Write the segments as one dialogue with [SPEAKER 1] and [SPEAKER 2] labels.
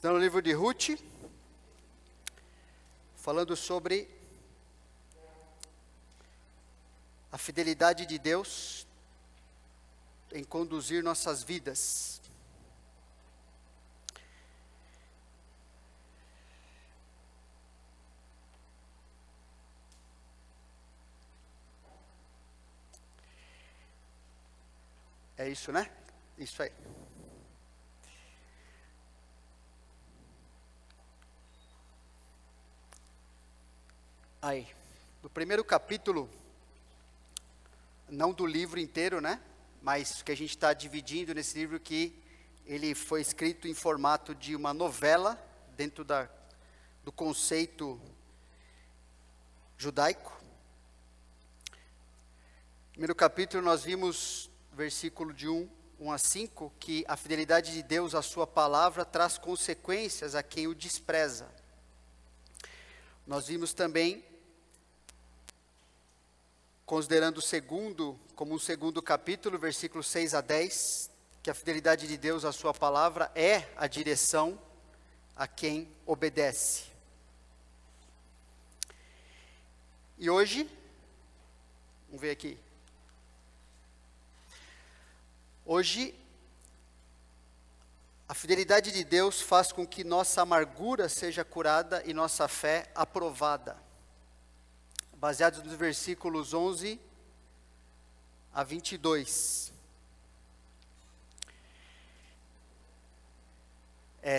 [SPEAKER 1] Estamos no livro de Ruth, falando sobre a fidelidade de Deus em conduzir nossas vidas. É isso, né? Isso aí. Aí, no primeiro capítulo, não do livro inteiro, né? Mas que a gente está dividindo nesse livro que ele foi escrito em formato de uma novela, dentro do conceito judaico. No primeiro capítulo nós vimos, versículo de 1 a 5, que a fidelidade de Deus à sua palavra traz consequências a quem o despreza. Nós vimos também, considerando como um segundo capítulo, versículos 6 a 10, que a fidelidade de Deus à sua palavra é a direção a quem obedece. E hoje, vamos ver aqui. Hoje, a fidelidade de Deus faz com que nossa amargura seja curada e nossa fé aprovada. Baseados nos versículos 11 a 22.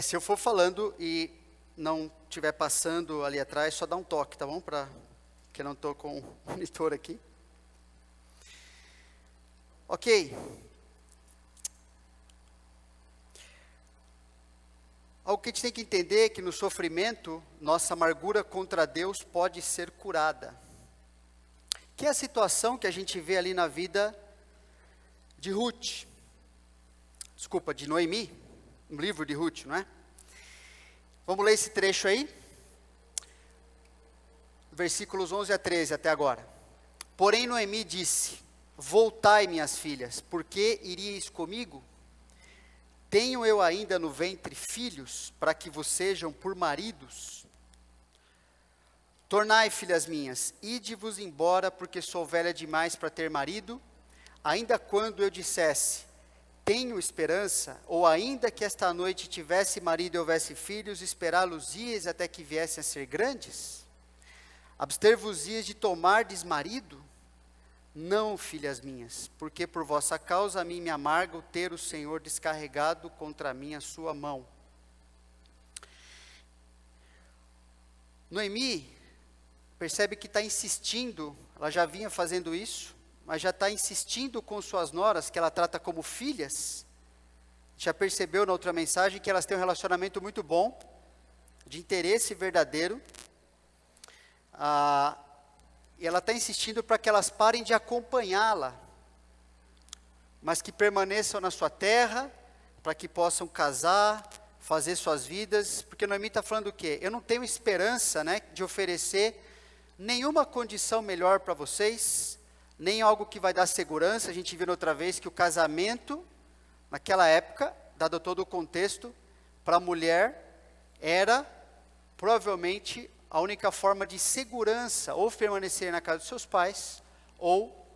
[SPEAKER 1] Se eu for falando e não estiver passando ali atrás, só dá um toque, tá bom? Porque eu não estou com o monitor aqui. Ok. Algo que a gente tem que entender é que no sofrimento, nossa amargura contra Deus pode ser curada. Que é a situação que a gente vê ali na vida de Ruth. De Noemi, no livro de Ruth, não é? Vamos ler esse trecho aí? Versículos 11 a 13 até agora. Porém Noemi disse: voltai, minhas filhas, porque iríeis comigo? Tenho eu ainda no ventre filhos, para que vos sejam por maridos? Tornai, filhas minhas, ide-vos embora, porque sou velha demais para ter marido. Ainda quando eu dissesse, tenho esperança, ou ainda que esta noite tivesse marido e houvesse filhos, esperá-los-ias até que viessem a ser grandes? Abster-vos-ias de tomardes marido? Não, filhas minhas, porque por vossa causa a mim me amarga o ter o Senhor descarregado contra mim a sua mão. Noemi percebe que está insistindo, ela já vinha fazendo isso, mas já está insistindo com suas noras, que ela trata como filhas. Já percebeu na outra mensagem que elas têm um relacionamento muito bom, de interesse verdadeiro. E ela está insistindo para que elas parem de acompanhá-la, mas que permaneçam na sua terra, para que possam casar, fazer suas vidas, porque Noemi está falando o quê? Eu não tenho esperança, né, de oferecer nenhuma condição melhor para vocês, nem algo que vai dar segurança. A gente viu outra vez que o casamento, naquela época, dado todo o contexto, para a mulher, era provavelmente a única forma de segurança, ou permanecer na casa dos seus pais, ou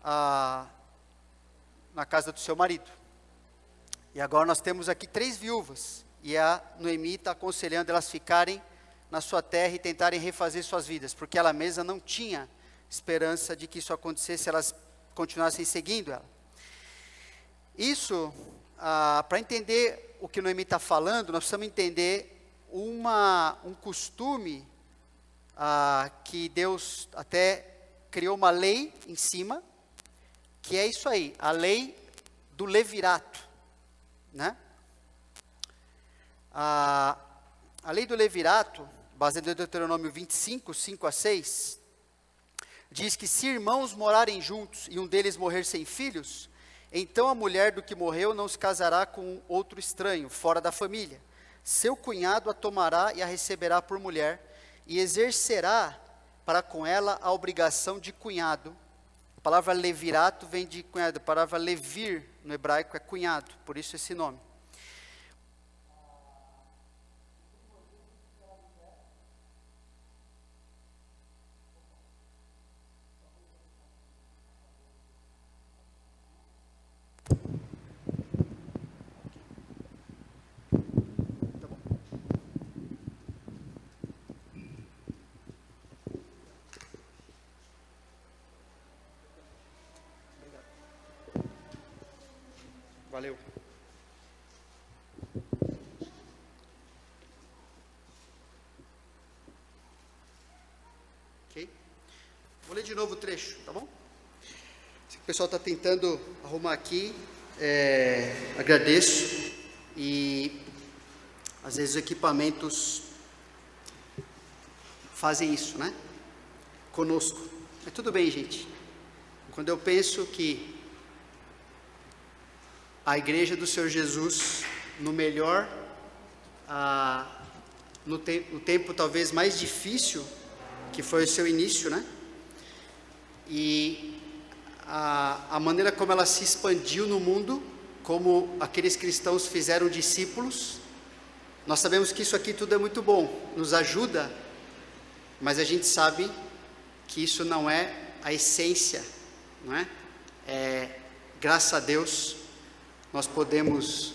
[SPEAKER 1] na casa do seu marido. E agora nós temos aqui 3 viúvas, e a Noemi está aconselhando elas ficarem na sua terra e tentarem refazer suas vidas, porque ela mesma não tinha esperança de que isso acontecesse se elas continuassem seguindo ela. Isso, para entender o que Noemi está falando, nós precisamos entender um costume que Deus até criou uma lei em cima, que é isso aí, a lei do levirato, né? A lei do levirato, baseada em Deuteronômio 25, 5 a 6, diz que se irmãos morarem juntos e um deles morrer sem filhos, então a mulher do que morreu não se casará com outro estranho, fora da família. Seu cunhado a tomará e a receberá por mulher, e exercerá para com ela a obrigação de cunhado. A palavra levirato vem de cunhado, a palavra levir no hebraico é cunhado, por isso esse nome. Valeu. Ok? Vou ler de novo o trecho, tá bom? Se o pessoal está tentando arrumar aqui, agradeço. E às vezes os equipamentos fazem isso, né? Conosco. Mas tudo bem, gente. Quando eu penso que a igreja do Senhor Jesus, no melhor, no tempo talvez mais difícil, que foi o seu início, né? E a maneira como ela se expandiu no mundo, como aqueles cristãos fizeram discípulos, nós sabemos que isso aqui tudo é muito bom, nos ajuda, mas a gente sabe que isso não é a essência, não é? Graças a Deus, nós podemos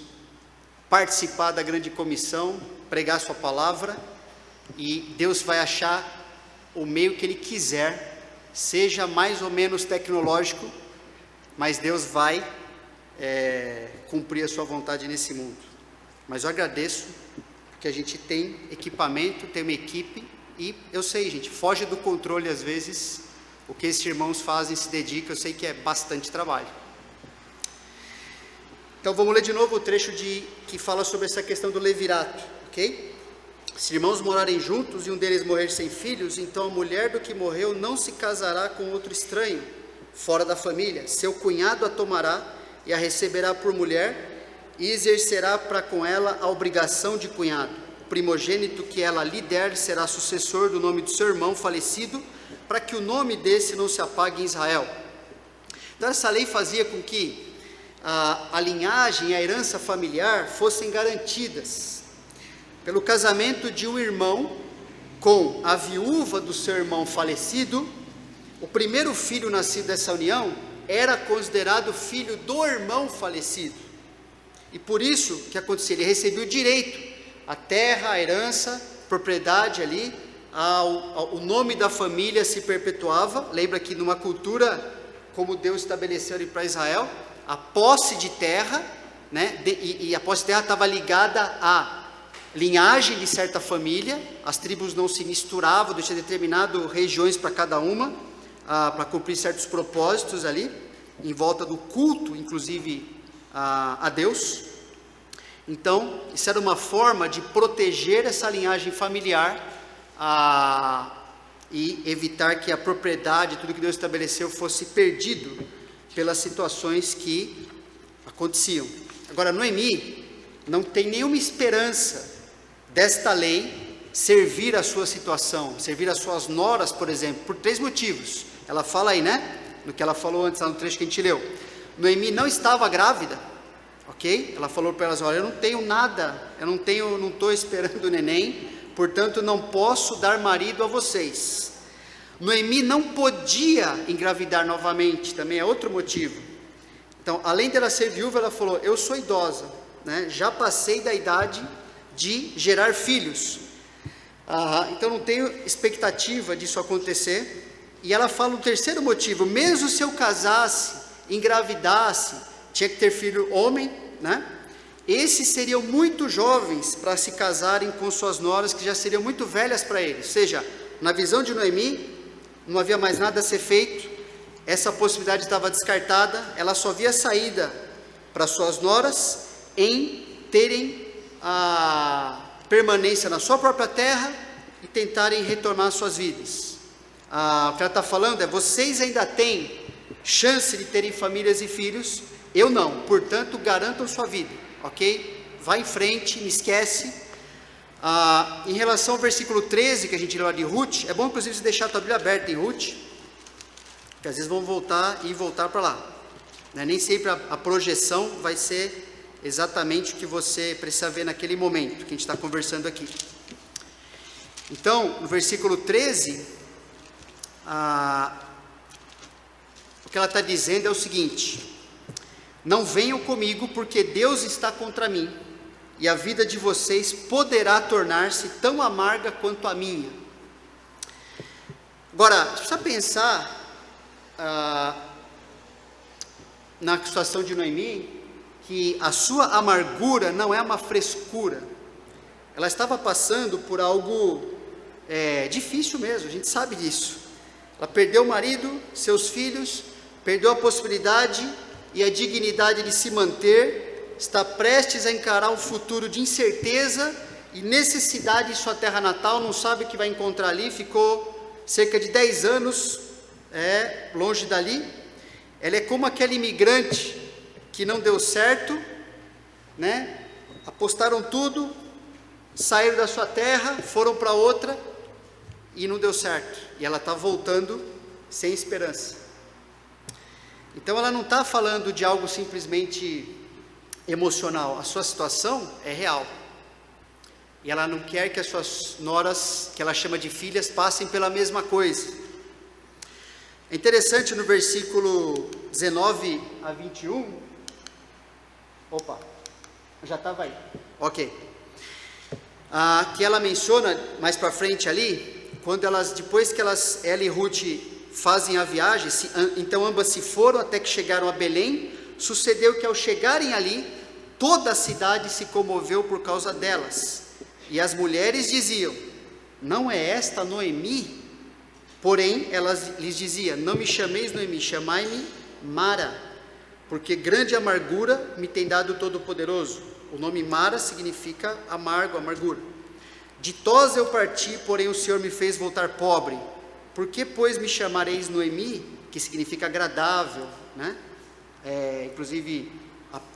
[SPEAKER 1] participar da grande comissão, pregar sua palavra, e Deus vai achar o meio que Ele quiser, seja mais ou menos tecnológico, mas Deus vai cumprir a sua vontade nesse mundo. Mas eu agradeço, porque a gente tem equipamento, tem uma equipe, e eu sei, gente, foge do controle às vezes, o que esses irmãos fazem, se dedicam, eu sei que é bastante trabalho. Então vamos ler de novo o trecho que fala sobre essa questão do levirato, ok? Se irmãos morarem juntos e um deles morrer sem filhos, então a mulher do que morreu não se casará com outro estranho, fora da família. Seu cunhado a tomará e a receberá por mulher, e exercerá para com ela a obrigação de cunhado. O primogênito que ela lhe der será sucessor do nome do seu irmão falecido, para que o nome desse não se apague em Israel. Então essa lei fazia com que a linhagem e a herança familiar fossem garantidas pelo casamento de um irmão com a viúva do seu irmão falecido. O primeiro filho nascido dessa união era considerado filho do irmão falecido, e por isso que acontecia, ele recebia o direito, a terra, a herança, propriedade ali, o nome da família se perpetuava. Lembra que numa cultura como Deus estabeleceu ali para Israel, a posse de terra, né, e a posse de terra estava ligada à linhagem de certa família. As tribos não se misturavam, deixa determinado regiões para cada uma, para cumprir certos propósitos ali, em volta do culto, inclusive a Deus. Então, isso era uma forma de proteger essa linhagem familiar, e evitar que a propriedade, tudo que Deus estabeleceu, fosse perdido pelas situações que aconteciam. Agora, Noemi não tem nenhuma esperança desta lei servir a sua situação, servir as suas noras, por exemplo, por 3 motivos. Ela fala aí, né? No que ela falou antes, lá no trecho que a gente leu. Noemi não estava grávida, ok? Ela falou para elas: olha, eu não tenho nada, não estou esperando o neném, portanto não posso dar marido a vocês. Noemi não podia engravidar novamente, também é outro motivo. Então, além dela ser viúva, ela falou: eu sou idosa, né? Já passei da idade de gerar filhos, então não tenho expectativa disso acontecer. E ela fala um terceiro motivo: mesmo se eu casasse, engravidasse, tinha que ter filho homem, né? Esses seriam muito jovens para se casarem com suas noras, que já seriam muito velhas para eles. Ou seja, na visão de Noemi, não havia mais nada a ser feito, essa possibilidade estava descartada. Ela só via saída para suas noras em terem a permanência na sua própria terra e tentarem retornar suas vidas. O que ela está falando é: vocês ainda têm chance de terem famílias e filhos, eu não, portanto garantam sua vida, ok? Vai em frente, me esquece. Em relação ao versículo 13 que a gente leu lá de Ruth, é bom inclusive você deixar a tua Bíblia aberta em Ruth, que às vezes vão voltar para lá, né? Nem sempre a projeção vai ser exatamente o que você precisa ver naquele momento que a gente está conversando aqui. Então, no versículo 13, o que ela está dizendo é o seguinte: não venham comigo, porque Deus está contra mim, e a vida de vocês poderá tornar-se tão amarga quanto a minha. Agora, você precisa pensar na situação de Noemi, que a sua amargura não é uma frescura. Ela estava passando por algo difícil mesmo, a gente sabe disso. Ela perdeu o marido, seus filhos, perdeu a possibilidade e a dignidade de se manter, está prestes a encarar um futuro de incerteza e necessidade em sua terra natal, não sabe o que vai encontrar ali, ficou cerca de 10 anos longe dali. Ela é como aquele imigrante que não deu certo, né? Apostaram tudo, saíram da sua terra, foram para outra e não deu certo, e ela está voltando sem esperança. Então ela não está falando de algo simplesmente emocional, a sua situação é real, e ela não quer que as suas noras, que ela chama de filhas, passem pela mesma coisa. É interessante no versículo 19 a 21, já estava aí, ok, que ela menciona mais para frente ali, quando depois que ela e Ruth fazem a viagem, então ambas se foram até que chegaram a Belém. Sucedeu que ao chegarem ali, toda a cidade se comoveu por causa delas, e as mulheres diziam: não é esta Noemi? Porém elas lhes diziam: não me chameis Noemi, chamai-me Mara, porque grande amargura me tem dado o Todo-Poderoso. O nome Mara significa amargo, amargura. Ditosa eu parti, porém o Senhor me fez voltar pobre. Por que, pois, me chamareis Noemi, que significa agradável, né? Inclusive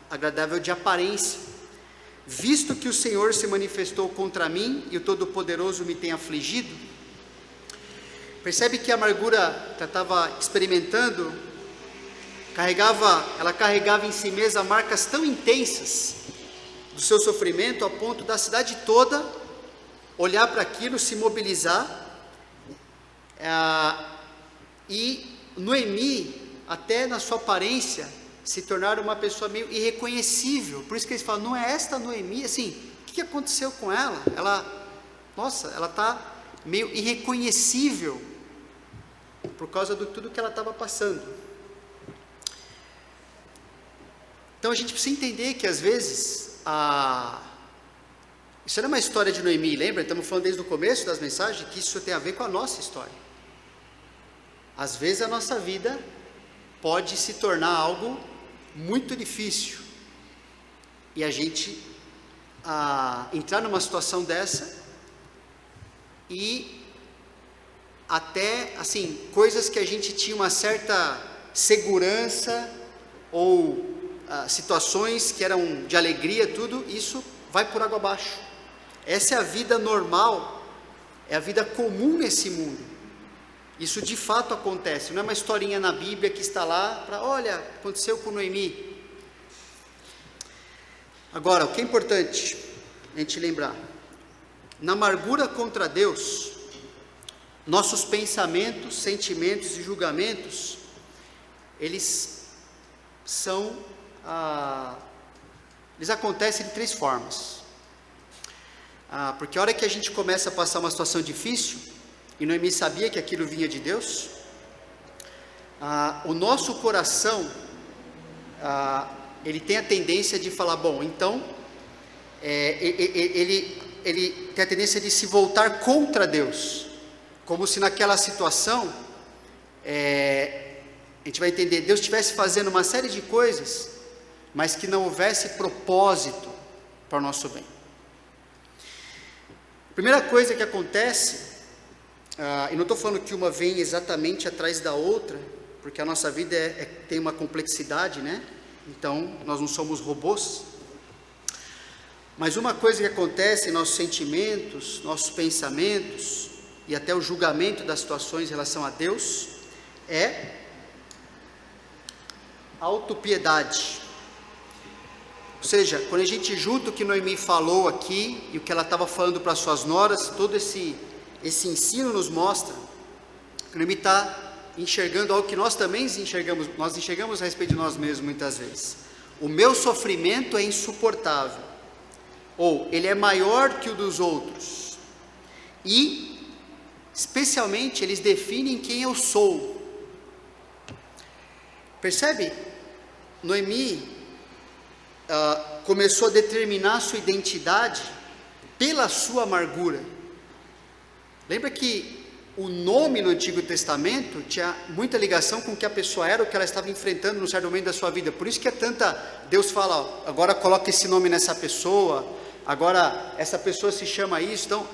[SPEAKER 1] agradável de aparência, visto que o Senhor se manifestou contra mim e o Todo-Poderoso me tem afligido? Percebe que a amargura que ela estava experimentando, ela carregava em si mesma marcas tão intensas do seu sofrimento, a ponto da cidade toda olhar para aquilo, se mobilizar, e Noemi, até na sua aparência, se tornar uma pessoa meio irreconhecível. Por isso que eles falam: não é esta Noemi? Assim, o que aconteceu com ela? Ela está meio irreconhecível por causa de tudo que ela estava passando. Então a gente precisa entender que às vezes isso não é uma história de Noemi, lembra? Estamos falando desde o começo das mensagens que isso tem a ver com a nossa história. Às vezes a nossa vida pode se tornar algo muito difícil, e a gente entrar numa situação dessa, e até assim, coisas que a gente tinha uma certa segurança, ou situações que eram de alegria, tudo isso vai por água abaixo. Essa é a vida normal, é a vida comum nesse mundo. Isso de fato acontece, não é uma historinha na Bíblia que está lá olha, aconteceu com Noemi. Agora, o que é importante a gente lembrar: na amargura contra Deus, nossos pensamentos, sentimentos e julgamentos, eles acontecem de 3 formas. Porque a hora que a gente começa a passar uma situação difícil, e Noemi sabia que aquilo vinha de Deus, o nosso coração, ele tem a tendência de falar: bom, então, ele tem a tendência de se voltar contra Deus, como se naquela situação, a gente vai entender, Deus estivesse fazendo uma série de coisas, mas que não houvesse propósito para o nosso bem. Primeira coisa que acontece, e não estou falando que uma vem exatamente atrás da outra, porque a nossa vida tem uma complexidade, né? Então, nós não somos robôs. Mas uma coisa que acontece em nossos sentimentos, nossos pensamentos, e até o julgamento das situações em relação a Deus, é autopiedade. Ou seja, quando a gente junta o que Noemi falou aqui, e o que ela estava falando para suas noras, todo esse ensino nos mostra que Noemi está enxergando algo que nós também enxergamos a respeito de nós mesmos muitas vezes. O meu sofrimento é insuportável, ou ele é maior que o dos outros, e especialmente eles definem quem eu sou. Percebe? Noemi, começou a determinar a sua identidade pela sua amargura. Lembra que o nome no Antigo Testamento tinha muita ligação com o que a pessoa era, o que ela estava enfrentando num certo momento da sua vida. Por isso que Deus fala, ó, agora coloca esse nome nessa pessoa, agora essa pessoa se chama isso. Então,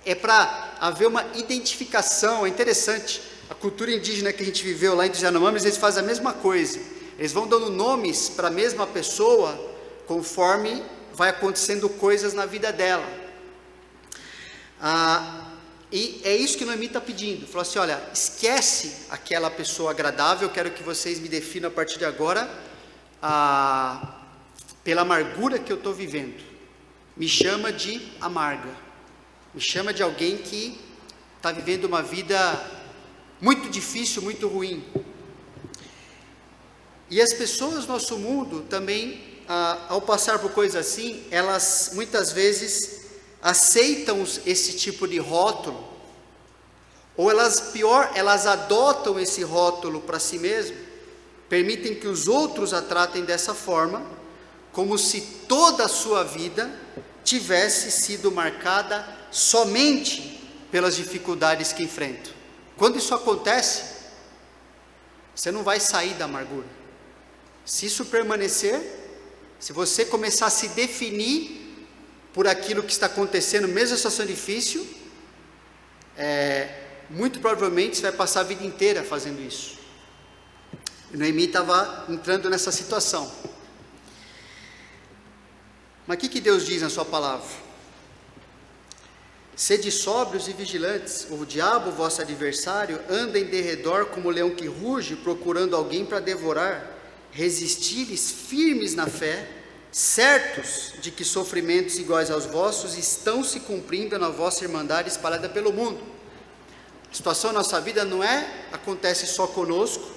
[SPEAKER 1] é para haver uma identificação. É interessante, a cultura indígena que a gente viveu lá em dos Yanomamis, eles fazem a mesma coisa. Eles vão dando nomes para a mesma pessoa, conforme vai acontecendo coisas na vida dela. E é isso que Noemi está pedindo. Falou assim, olha, esquece aquela pessoa agradável, eu quero que vocês me definam a partir de agora, pela amargura que eu estou vivendo. Me chama de amarga. Me chama de alguém que está vivendo uma vida muito difícil, muito ruim. E as pessoas do nosso mundo também, ao passar por coisas assim, elas muitas vezes aceitam esse tipo de rótulo, ou elas adotam esse rótulo para si mesmo, permitem que os outros a tratem dessa forma, como se toda a sua vida tivesse sido marcada somente pelas dificuldades que enfrentam. Quando isso acontece, você não vai sair da amargura. Se isso permanecer, se você começar a se definir por aquilo que está acontecendo, mesmo a situação difícil, muito provavelmente você vai passar a vida inteira fazendo isso. E Noemi estava entrando nessa situação. Mas o que Deus diz na sua palavra? Sede sóbrios e vigilantes, o diabo, vosso adversário, anda em derredor como leão que ruge, procurando alguém para devorar. Resisti-lhes firmes na fé, certos de que sofrimentos iguais aos vossos estão se cumprindo na vossa irmandade espalhada pelo mundo. A situação da nossa vida não acontece só conosco,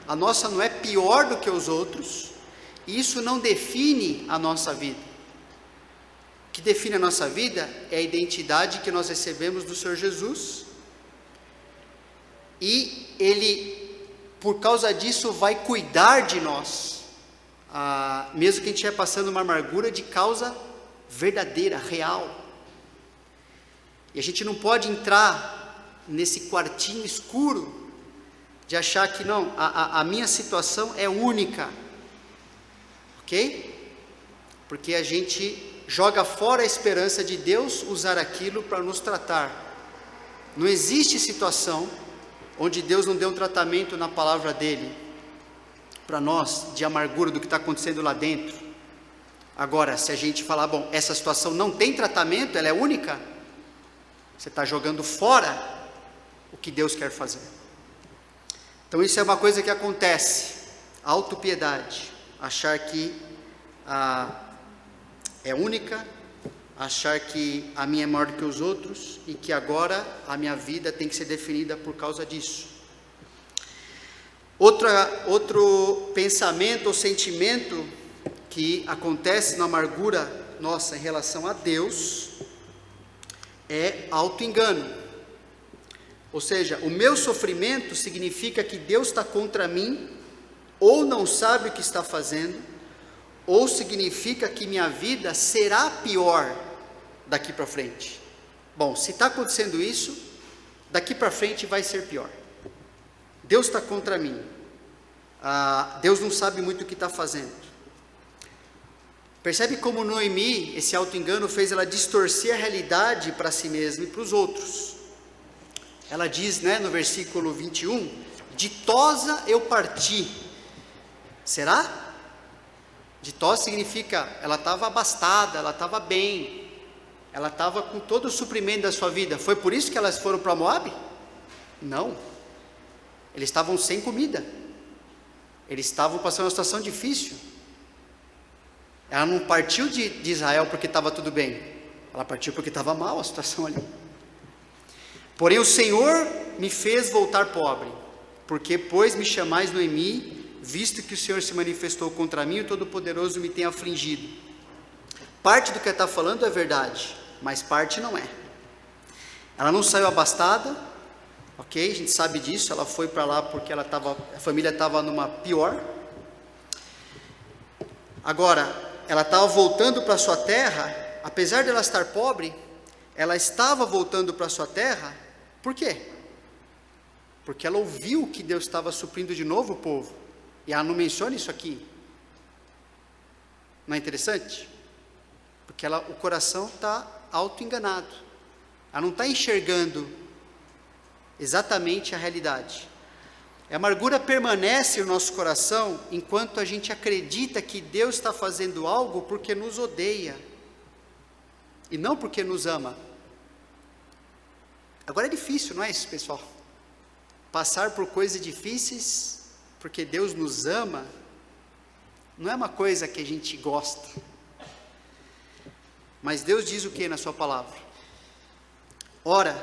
[SPEAKER 1] a nossa não é pior do que os outros, e isso não define a nossa vida. O que define a nossa vida é a identidade que nós recebemos do Senhor Jesus, e Ele, por causa disso, vai cuidar de nós, mesmo que a gente esteja passando uma amargura de causa verdadeira, real. E a gente não pode entrar nesse quartinho escuro de achar que não, a minha situação é única, ok? Porque a gente joga fora a esperança de Deus usar aquilo para nos tratar. Não existe situação onde Deus não deu um tratamento na palavra dele para nós, de amargura do que está acontecendo lá dentro. Agora, se a gente falar, bom, essa situação não tem tratamento, ela é única, você está jogando fora o que Deus quer fazer. Então isso é uma coisa que acontece, autopiedade, achar que é única, achar que a minha é maior do que os outros, e que agora a minha vida tem que ser definida por causa disso. Outro pensamento ou sentimento que acontece na amargura nossa em relação a Deus é auto-engano. Ou seja, o meu sofrimento significa que Deus está contra mim, ou não sabe o que está fazendo, ou significa que minha vida será pior daqui para frente. Bom, se está acontecendo isso, daqui para frente vai ser pior. Deus está contra mim, Deus não sabe muito o que está fazendo. Percebe como Noemi, esse auto-engano fez ela distorcer a realidade para si mesma e para os outros. Ela diz, no versículo 21, ditosa eu parti. Será? Ditosa significa, ela estava abastada, ela estava bem, ela estava com todo o suprimento da sua vida. Foi por isso que elas foram para Moabe? Não, eles estavam sem comida, eles estavam passando uma situação difícil. Ela não partiu de Israel porque estava tudo bem, ela partiu porque estava mal a situação ali. Porém o Senhor me fez voltar pobre, porque pois me chamais Noemi, visto que o Senhor se manifestou contra mim, o Todo-Poderoso me tem afligido. Parte do que ela está falando é verdade, mas parte não é. Ela não saiu abastada, ok? A gente sabe disso, ela foi para lá porque a família estava numa pior. Agora, ela estava voltando para sua terra, apesar de ela estar pobre, ela estava voltando para sua terra, por quê? Porque ela ouviu que Deus estava suprindo de novo o povo, e ela não menciona isso aqui. Não é interessante? Porque o coração está auto-enganado, ela não está enxergando exatamente a realidade. A amargura permanece no nosso coração enquanto a gente acredita que Deus está fazendo algo porque nos odeia e não porque nos ama. Agora é difícil, não é isso, pessoal? Passar por coisas difíceis porque Deus nos ama não é uma coisa que a gente gosta. Mas Deus diz o que na sua palavra? Ora,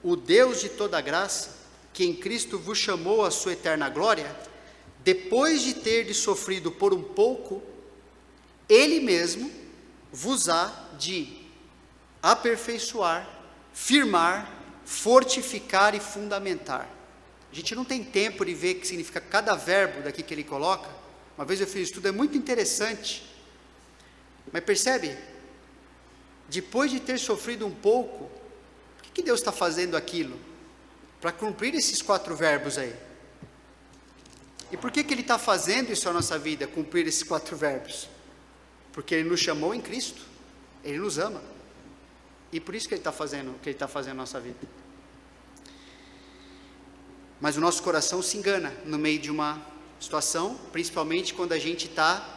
[SPEAKER 1] o Deus de toda graça, que em Cristo vos chamou à sua eterna glória, depois de terdes sofrido por um pouco, Ele mesmo vos há de aperfeiçoar, firmar, fortificar e fundamentar. A gente não tem tempo de ver o que significa cada verbo daqui que ele coloca. Uma vez eu fiz estudo, é muito interessante. Mas percebe? Depois de ter sofrido um pouco, por que Deus está fazendo aquilo? Para cumprir esses 4 verbos aí. E por que Ele está fazendo isso na nossa vida, cumprir esses 4 verbos? Porque Ele nos chamou em Cristo, Ele nos ama, e por isso que Ele está fazendo o que Ele está fazendo na nossa vida. Mas o nosso coração se engana no meio de uma situação, principalmente quando a gente está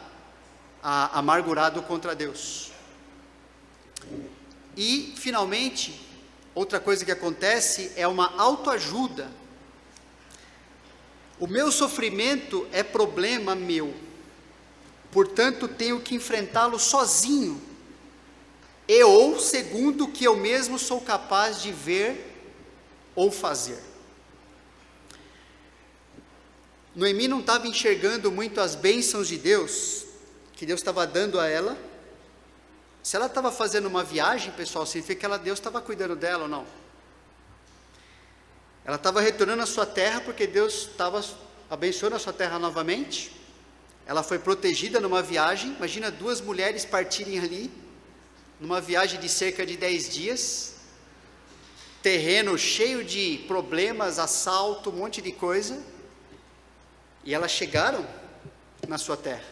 [SPEAKER 1] amargurado contra Deus. E finalmente, outra coisa que acontece é uma autoajuda. O meu sofrimento é problema meu, portanto tenho que enfrentá-lo sozinho, ou segundo o que eu mesmo sou capaz de ver ou fazer. Noemi não estava enxergando muito as bênçãos de Deus, que Deus estava dando a ela. Se ela estava fazendo uma viagem, pessoal, significa que Deus estava cuidando dela ou não? Ela estava retornando à sua terra, porque Deus estava abençoando a sua terra novamente. Ela foi protegida numa viagem. Imagina 2 mulheres partirem ali, numa viagem de cerca de 10 dias, terreno cheio de problemas, assalto, um monte de coisa, e elas chegaram na sua terra.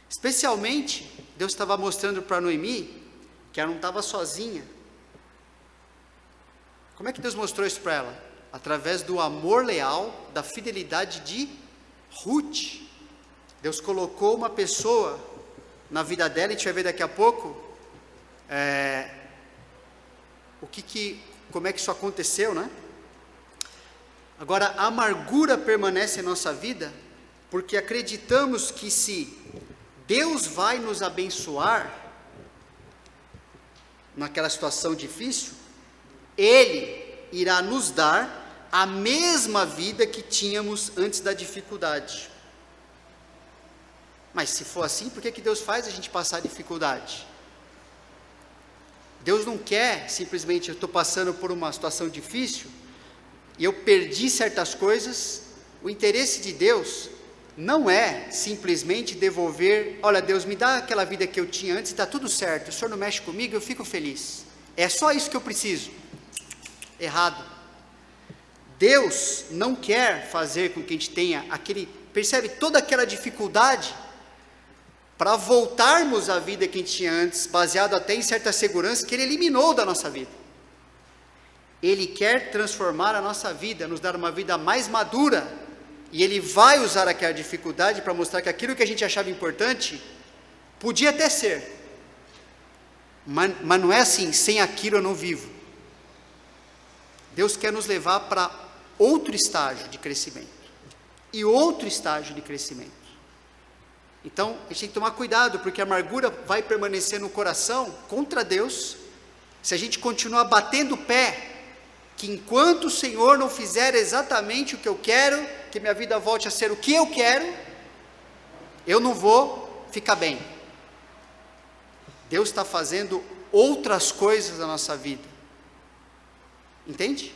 [SPEAKER 1] Especialmente, Deus estava mostrando para Noemi que ela não estava sozinha. Como é que Deus mostrou isso para ela? Através do amor leal, da fidelidade de Ruth. Deus colocou uma pessoa na vida dela, e a gente vai ver daqui a pouco como é que isso aconteceu, né? Agora, a amargura permanece em nossa vida porque acreditamos que se Deus vai nos abençoar naquela situação difícil, Ele irá nos dar a mesma vida que tínhamos antes da dificuldade. Mas se for assim, por que Deus faz a gente passar dificuldade? Deus não quer simplesmente, eu estou passando por uma situação difícil, e eu perdi certas coisas. O interesse de Deus não é simplesmente devolver, olha Deus, me dá aquela vida que eu tinha antes, está tudo certo, o Senhor não mexe comigo, eu fico feliz, é só isso que eu preciso. Errado. Deus não quer fazer com que a gente tenha percebe, toda aquela dificuldade, para voltarmos à vida que a gente tinha antes, baseado até em certa segurança que Ele eliminou da nossa vida. Ele quer transformar a nossa vida, nos dar uma vida mais madura, e Ele vai usar aquela dificuldade para mostrar que aquilo que a gente achava importante, podia até ser, mas não é assim, sem aquilo eu não vivo. Deus quer nos levar para outro estágio de crescimento, e outro estágio de crescimento. Então, a gente tem que tomar cuidado, porque a amargura vai permanecer no coração contra Deus, se a gente continuar batendo o pé, que enquanto o Senhor não fizer exatamente o que eu quero, que minha vida volte a ser o que eu quero, eu não vou ficar bem. Deus está fazendo outras coisas na nossa vida, entende?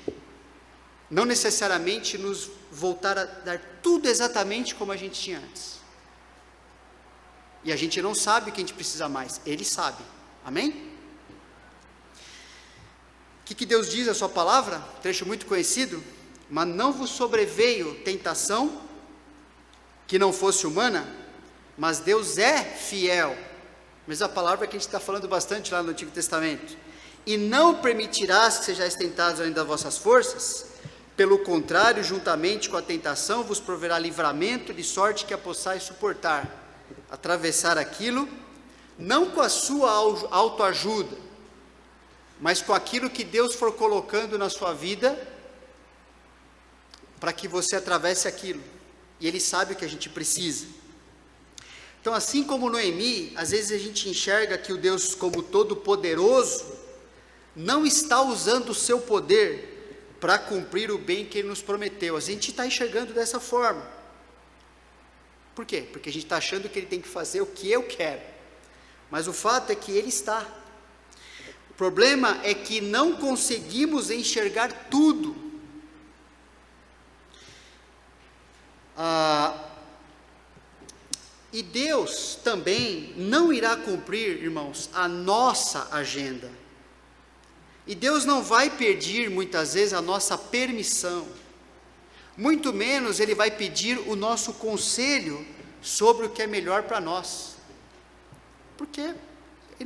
[SPEAKER 1] Não necessariamente nos voltar a dar tudo exatamente como a gente tinha antes. E a gente não sabe o que a gente precisa mais, Ele sabe. Amém? O que Deus diz na sua palavra? Trecho muito conhecido. Mas não vos sobreveio tentação que não fosse humana, mas Deus é fiel. Mesma palavra que a gente está falando bastante lá no Antigo Testamento. E não permitirás que sejais tentados além das vossas forças, pelo contrário, juntamente com a tentação, vos proverá livramento, de sorte que a possais suportar, atravessar aquilo, não com a sua autoajuda, mas com aquilo que Deus for colocando na sua vida, para que você atravesse aquilo, e Ele sabe o que a gente precisa. Então, assim como Noemi, às vezes a gente enxerga que o Deus como todo-poderoso, não está usando o seu poder para cumprir o bem que Ele nos prometeu. A gente está enxergando dessa forma. Por quê? Porque a gente está achando que Ele tem que fazer o que eu quero, mas o fato é que Ele está. O problema é que não conseguimos enxergar tudo. E Deus também não irá cumprir, irmãos, a nossa agenda. E Deus não vai pedir muitas vezes a nossa permissão, muito menos Ele vai pedir o nosso conselho sobre o que é melhor para nós, porque Ele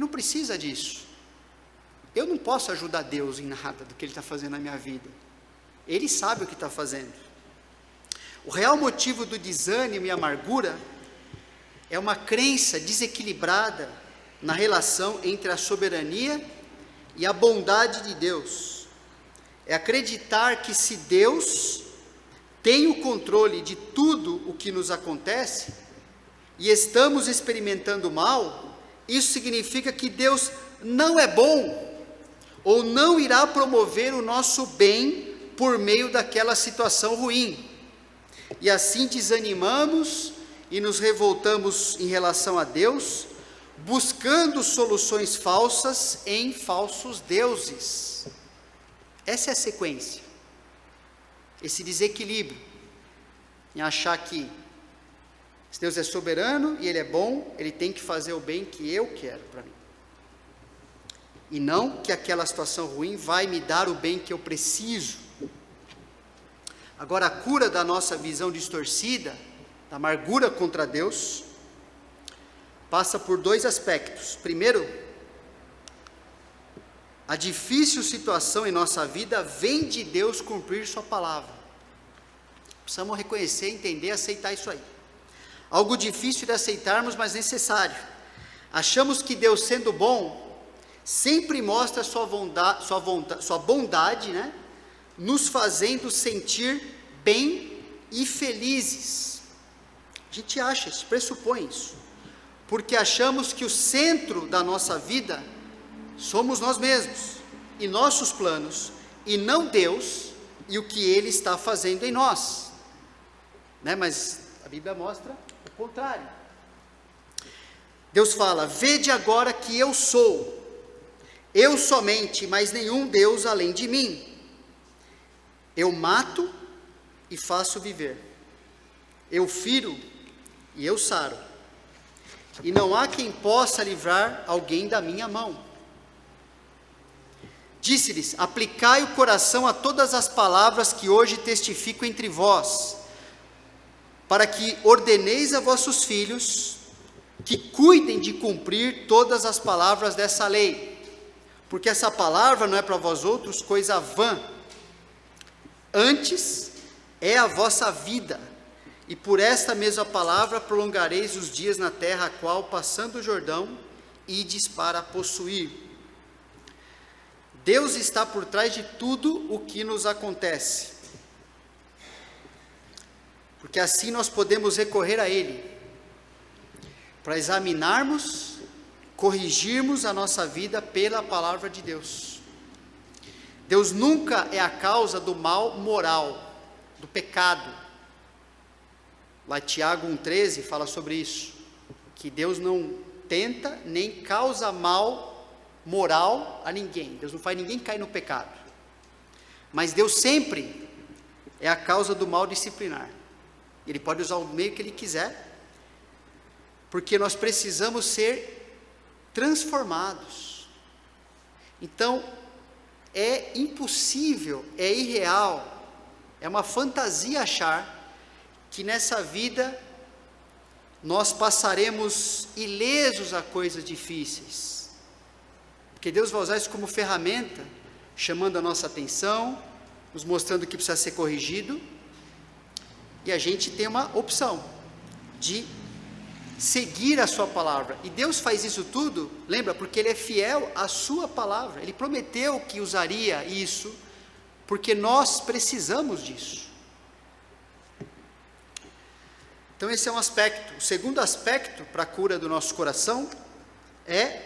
[SPEAKER 1] não precisa disso. Eu não posso ajudar Deus em nada do que Ele está fazendo na minha vida, Ele sabe o que está fazendo. O real motivo do desânimo e amargura é uma crença desequilibrada na relação entre a soberania e a bondade de Deus. É acreditar que se Deus tem o controle de tudo o que nos acontece, e estamos experimentando mal, isso significa que Deus não é bom, ou não irá promover o nosso bem por meio daquela situação ruim. E assim desanimamos e nos revoltamos em relação a Deus, buscando soluções falsas em falsos deuses. Essa é a sequência, esse desequilíbrio, em achar que se Deus é soberano e Ele é bom, Ele tem que fazer o bem que eu quero para mim, e não que aquela situação ruim vai me dar o bem que eu preciso. Agora, a cura da nossa visão distorcida, da amargura contra Deus, passa por dois aspectos. Primeiro, a difícil situação em nossa vida vem de Deus cumprir sua palavra. Precisamos reconhecer, entender, aceitar isso aí. Algo difícil de aceitarmos, mas necessário. Achamos que Deus, sendo bom, sempre mostra sua bondade, né? Nos fazendo sentir bem e felizes. A gente acha isso, pressupõe isso, porque achamos que o centro da nossa vida somos nós mesmos, e nossos planos, e não Deus, e o que Ele está fazendo em nós, né? Mas a Bíblia mostra o contrário. Deus fala: vede agora que eu sou, eu somente, mas nenhum Deus além de mim. Eu mato e faço viver, eu firo e eu saro, e não há quem possa livrar alguém da minha mão. Disse-lhes: aplicai o coração a todas as palavras que hoje testifico entre vós, para que ordeneis a vossos filhos que cuidem de cumprir todas as palavras dessa lei, porque essa palavra não é para vós outros coisa vã, antes é a vossa vida, e por esta mesma palavra prolongareis os dias na terra, a qual, passando o Jordão, ides para possuir. Deus está por trás de tudo o que nos acontece, porque assim nós podemos recorrer a Ele, para examinarmos, corrigirmos a nossa vida pela palavra de Deus. Deus nunca é a causa do mal moral, do pecado. Lá Tiago 1,13 fala sobre isso, que Deus não tenta nem causa mal moral a ninguém. Deus não faz ninguém cair no pecado, mas Deus sempre é a causa do mal disciplinar. Ele pode usar o meio que Ele quiser, porque nós precisamos ser transformados. Então, é impossível, é irreal, é uma fantasia achar que nessa vida nós passaremos ilesos a coisas difíceis, porque Deus vai usar isso como ferramenta, chamando a nossa atenção, nos mostrando que precisa ser corrigido, e a gente tem uma opção de seguir a sua palavra, e Deus faz isso tudo, lembra, porque Ele é fiel à sua palavra, Ele prometeu que usaria isso, porque nós precisamos disso. Então esse é um aspecto. O segundo aspecto para a cura do nosso coração é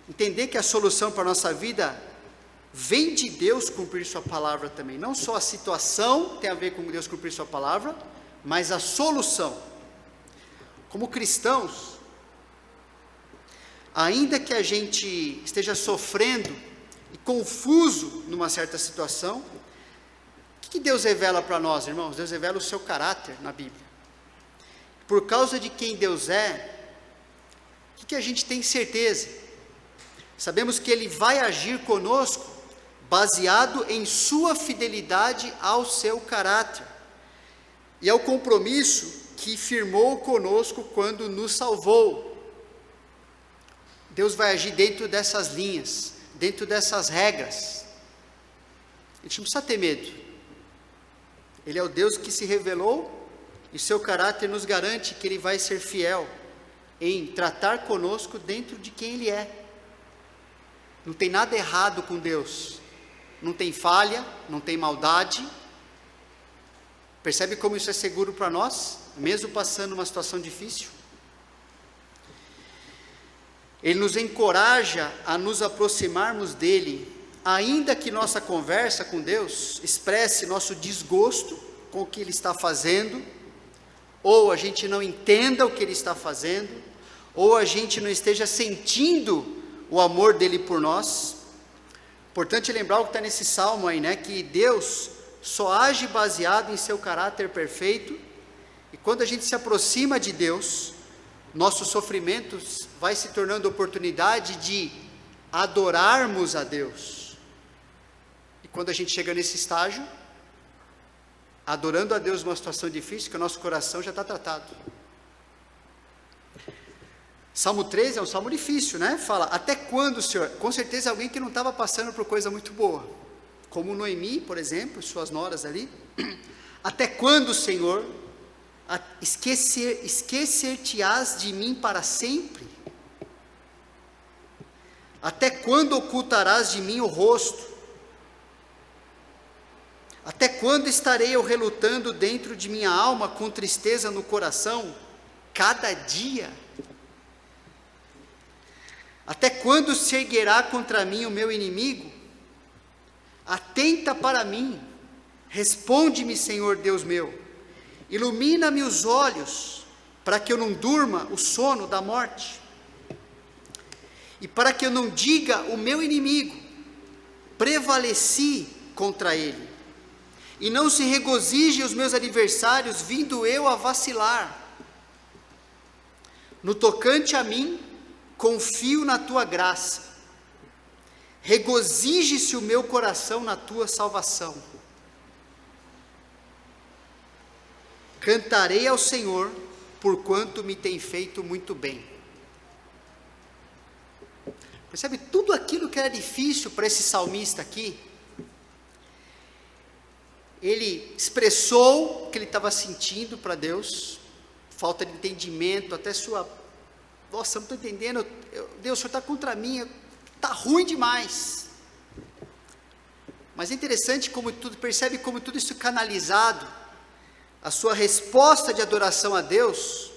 [SPEAKER 1] entender que a solução para a nossa vida vem de Deus cumprir sua palavra também, não só a situação tem a ver com Deus cumprir sua palavra, mas a solução. Como cristãos, ainda que a gente esteja sofrendo e confuso numa certa situação, o que Deus revela para nós, irmãos? Deus revela o seu caráter na Bíblia. Por causa de quem Deus é, o que a gente tem certeza? Sabemos que Ele vai agir conosco baseado em sua fidelidade ao seu caráter e ao compromisso que firmou conosco quando nos salvou. Deus vai agir dentro dessas linhas, dentro dessas regras. A gente não precisa ter medo. Ele é o Deus que se revelou e seu caráter nos garante que Ele vai ser fiel em tratar conosco dentro de quem Ele é. Não tem nada errado com Deus, não tem falha, não tem maldade. Percebe como isso é seguro para nós, mesmo passando uma situação difícil? Ele nos encoraja a nos aproximarmos dEle, ainda que nossa conversa com Deus expresse nosso desgosto com o que Ele está fazendo, ou a gente não entenda o que Ele está fazendo, ou a gente não esteja sentindo o amor dEle por nós. Importante lembrar o que está nesse salmo aí, né? Que Deus só age baseado em seu caráter perfeito, e quando a gente se aproxima de Deus, nossos sofrimentos vai se tornando oportunidade de adorarmos a Deus. E quando a gente chega nesse estágio, adorando a Deus numa situação difícil, que o nosso coração já está tratado. Salmo 13 é um salmo difícil, né? Fala, até quando, Senhor? Com certeza alguém que não estava passando por coisa muito boa, como Noemi, por exemplo, suas noras ali. Até quando, Senhor, esquecer-te-ás de mim para sempre? Até quando ocultarás de mim o rosto? Até quando estarei eu relutando dentro de minha alma, com tristeza no coração, cada dia? Até quando se erguerá contra mim o meu inimigo? Atenta para mim, responde-me, Senhor Deus meu, ilumina-me os olhos, para que eu não durma o sono da morte, e para que eu não diga o meu inimigo, prevaleci contra ele, e não se regozije os meus adversários, vindo eu a vacilar. No tocante a mim, confio na tua graça, regozije-se o meu coração na tua salvação. Cantarei ao Senhor, porquanto me tem feito muito bem. Percebe tudo aquilo que era difícil para esse salmista aqui? Ele expressou o que ele estava sentindo para Deus, falta de entendimento, até sua, nossa, não estou entendendo, Deus, o Senhor está contra mim, está ruim demais. Mas é interessante como tudo, percebe como tudo isso canalizado, a sua resposta de adoração a Deus,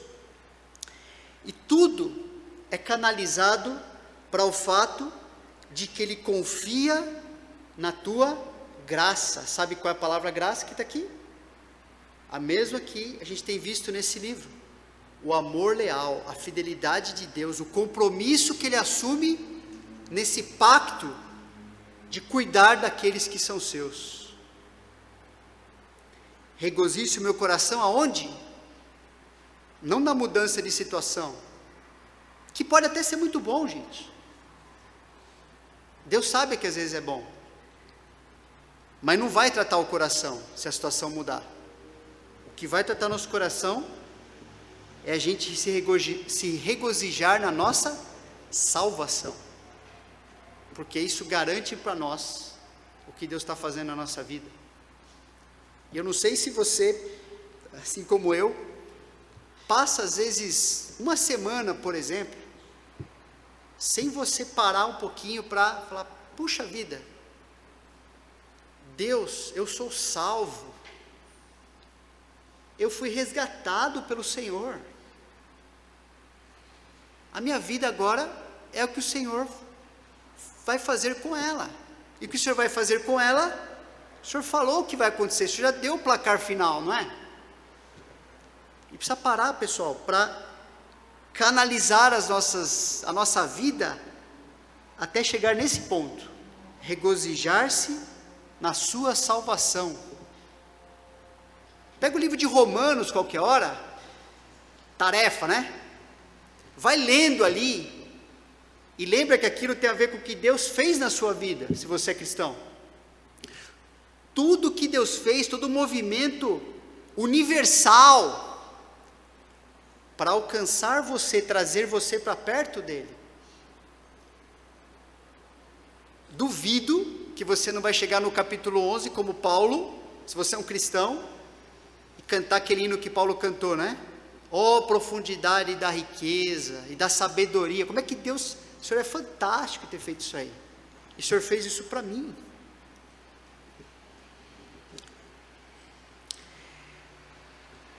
[SPEAKER 1] e tudo é canalizado para o fato de que ele confia na tua graça. Sabe qual é a palavra graça que está aqui? A mesma que a gente tem visto nesse livro. O amor leal, a fidelidade de Deus, o compromisso que Ele assume nesse pacto de cuidar daqueles que são seus. Regozije o meu coração aonde? não na mudança de situação, que pode até ser muito bom, gente. Deus sabe que às vezes é bom, mas não vai tratar o coração se a situação mudar. O que vai tratar nosso coração é a gente se regozijar na nossa salvação, porque isso garante para nós o que Deus está fazendo na nossa vida. E eu não sei se você, assim como eu, passa às vezes uma semana, por exemplo, sem você parar um pouquinho para falar: puxa vida, Deus, eu sou salvo, eu fui resgatado pelo Senhor, a minha vida agora é o que o Senhor vai fazer com ela, e o que o Senhor vai fazer com ela, o Senhor falou o que vai acontecer, o Senhor já deu o placar final, não é? E precisa parar, pessoal, para canalizar a nossa vida até chegar nesse ponto, regozijar-se na sua salvação. Pega o livro de Romanos qualquer hora, tarefa, né? Vai lendo ali, e lembra que aquilo tem a ver com o que Deus fez na sua vida, se você é cristão. Tudo que Deus fez, todo o movimento universal, para alcançar você, trazer você para perto dele. Duvido que você não vai chegar no capítulo 11 como Paulo, se você é um cristão, e cantar aquele hino que Paulo cantou, né? Oh, profundidade da riqueza e da sabedoria. Como é que Deus, o Senhor é fantástico ter feito isso aí. E o Senhor fez isso para mim.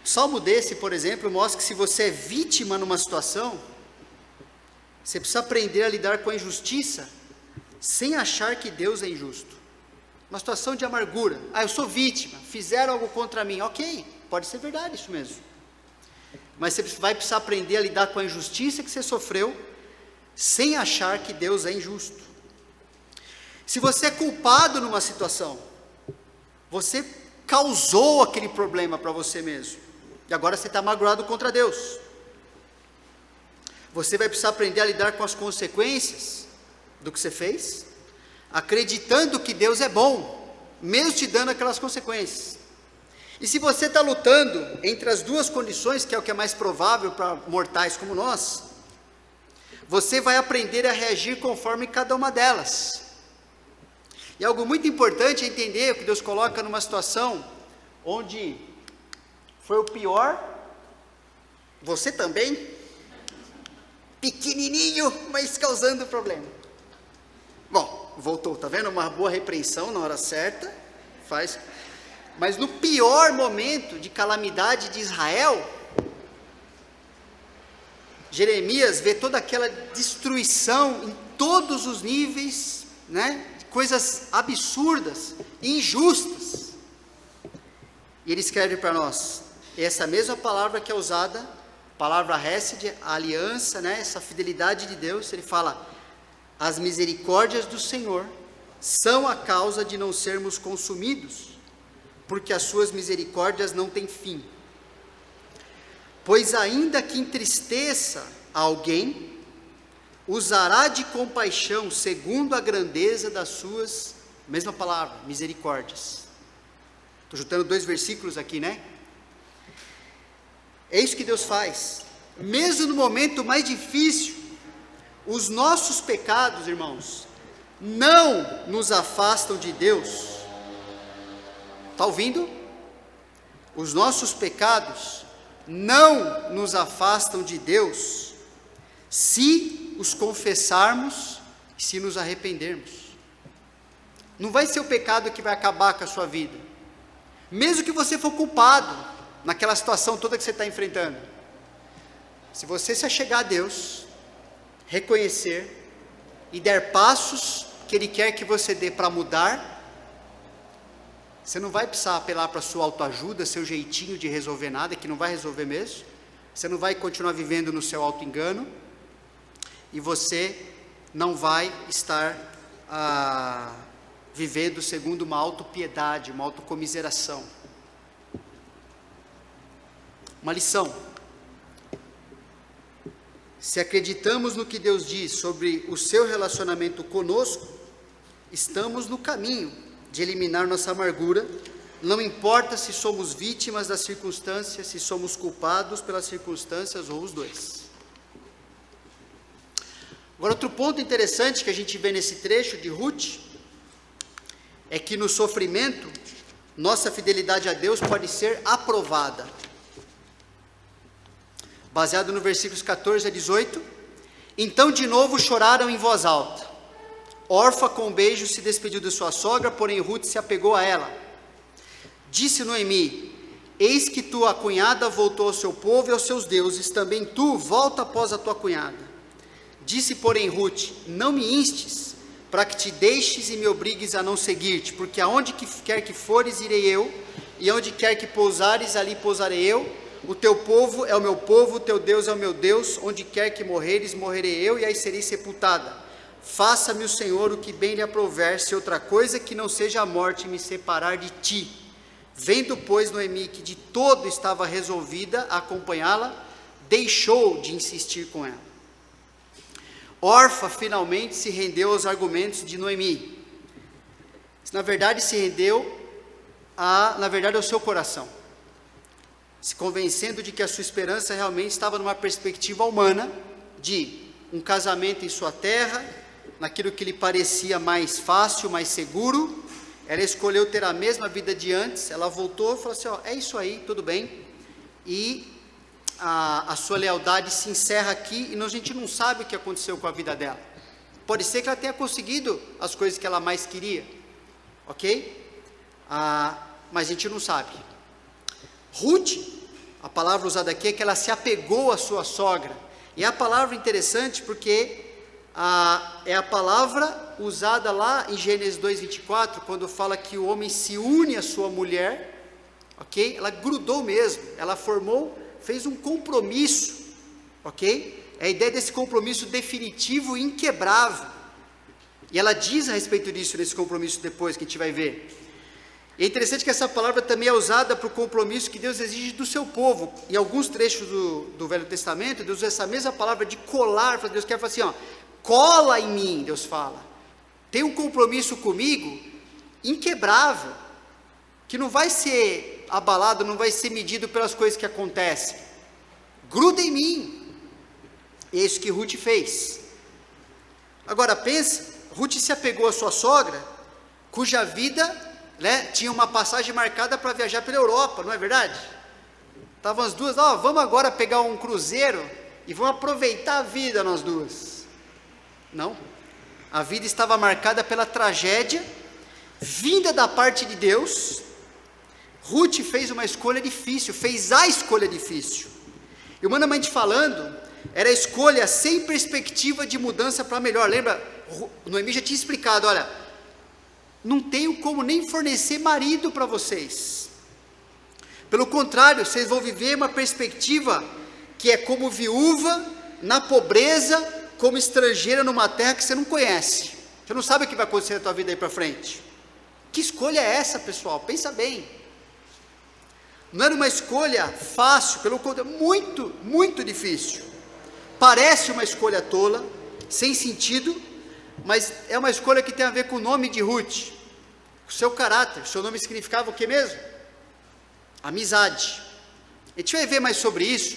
[SPEAKER 1] Salmo desse, por exemplo, mostra que se você é vítima numa situação, você precisa aprender a lidar com a injustiça, sem achar que Deus é injusto. Uma situação de amargura: eu sou vítima, fizeram algo contra mim. Ok, pode ser verdade isso mesmo, mas você vai precisar aprender a lidar com a injustiça que você sofreu, sem achar que Deus é injusto. Se você é culpado numa situação, você causou aquele problema para você mesmo, e agora você está magoado contra Deus. Você vai precisar aprender a lidar com as consequências do que você fez, acreditando que Deus é bom, mesmo te dando aquelas consequências. E se você está lutando entre as duas condições, que é o que é mais provável para mortais como nós, você vai aprender a reagir conforme cada uma delas. E algo muito importante é entender que Deus coloca numa situação onde foi o pior, você também, pequenininho, mas causando problema. Bom, voltou, tá vendo? Uma boa repreensão na hora certa, faz. Mas no pior momento de calamidade de Israel, Jeremias vê toda aquela destruição em todos os níveis, né? Coisas absurdas, injustas. E ele escreve para nós, essa mesma palavra que é usada, palavra hesed, a aliança, né? Essa fidelidade de Deus, ele fala: as misericórdias do Senhor são a causa de não sermos consumidos, porque as suas misericórdias não têm fim. Pois ainda que entristeça alguém, usará de compaixão segundo a grandeza das suas, mesma palavra, misericórdias. Estou juntando dois versículos aqui, né? É isso que Deus faz. Mesmo no momento mais difícil, os nossos pecados, irmãos, não nos afastam de Deus. Está ouvindo? Os nossos pecados não nos afastam de Deus, se os confessarmos e se nos arrependermos. Não vai ser o pecado que vai acabar com a sua vida, mesmo que você for culpado naquela situação toda que você está enfrentando. Se você se achegar a Deus, reconhecer e der passos que Ele quer que você dê para mudar, você não vai precisar apelar para a sua autoajuda, seu jeitinho de resolver nada, que não vai resolver mesmo. Você não vai continuar vivendo no seu auto-engano, e você não vai estar vivendo segundo uma autopiedade, uma autocomiseração. Uma lição: Se acreditamos no que Deus diz sobre o seu relacionamento conosco, estamos no caminho de eliminar nossa amargura, não importa se somos vítimas das circunstâncias, se somos culpados pelas circunstâncias ou os dois. Agora, outro ponto interessante que a gente vê nesse trecho de Ruth, é que no sofrimento, nossa fidelidade a Deus pode ser aprovada. Baseado no versículos 14 a 18, então de novo choraram em voz alta. Orfa com um beijo se despediu de sua sogra, porém Ruth se apegou a ela. Disse Noemi, eis que tua cunhada voltou ao seu povo e aos seus deuses, também tu volta após a tua cunhada. Disse porém Ruth, não me instes, para que te deixes e me obrigues a não seguir-te, porque aonde quer que fores irei eu, e onde quer que pousares ali pousarei eu, o teu povo é o meu povo, o teu Deus é o meu Deus, onde quer que morreres, morrerei eu, e aí serei sepultada. Faça-me o Senhor o que bem lhe aprouver, se outra coisa que não seja a morte me separar de ti. Vendo, pois, Noemi que de todo estava resolvida a acompanhá-la, deixou de insistir com ela. Orfa finalmente se rendeu aos argumentos de Noemi. Na verdade, se rendeu ao seu coração, se convencendo de que a sua esperança realmente estava numa perspectiva humana, de um casamento em sua terra, naquilo que lhe parecia mais fácil, mais seguro. Ela escolheu ter a mesma vida de antes, ela voltou e falou assim, é isso aí, tudo bem, e a sua lealdade se encerra aqui, e a gente não sabe o que aconteceu com a vida dela. Pode ser que ela tenha conseguido as coisas que ela mais queria, ok? Mas a gente não sabe. Ruth, a palavra usada aqui é que ela se apegou à sua sogra, e é a palavra interessante porque é a palavra usada lá em Gênesis 2:24, quando fala que o homem se une à sua mulher, ok? Ela grudou mesmo, ela fez um compromisso, ok? É a ideia desse compromisso definitivo e inquebrável, e ela diz a respeito disso nesse compromisso depois, que a gente vai ver. E é interessante que essa palavra também é usada para o compromisso que Deus exige do seu povo. Em alguns trechos do Velho Testamento, Deus usa essa mesma palavra de colar. Deus quer falar assim, cola em mim, Deus fala. Tem um compromisso comigo inquebrável, que não vai ser abalado, não vai ser medido pelas coisas que acontecem. Gruda em mim. E é isso que Ruth fez. Agora pensa, Ruth se apegou à sua sogra, cuja vida, tinha uma passagem marcada para viajar pela Europa, não é verdade? Estavam as duas, vamos agora pegar um cruzeiro e vamos aproveitar a vida nós duas. Não, a vida estava marcada pela tragédia, vinda da parte de Deus. Ruth fez uma escolha difícil, fez a escolha difícil, e humanamente falando, era a escolha sem perspectiva de mudança para melhor. Lembra, Noemi já tinha explicado, olha, não tenho como nem fornecer marido para vocês, pelo contrário, vocês vão viver uma perspectiva que é como viúva, na pobreza, como estrangeira numa terra que você não conhece, você não sabe o que vai acontecer na tua vida aí para frente. Que escolha é essa, pessoal? Pensa bem, não era uma escolha fácil, pelo contrário, muito, muito difícil, parece uma escolha tola, sem sentido, mas é uma escolha que tem a ver com o nome de Ruth, o seu caráter. O seu nome significava o que mesmo? Amizade. A gente vai ver mais sobre isso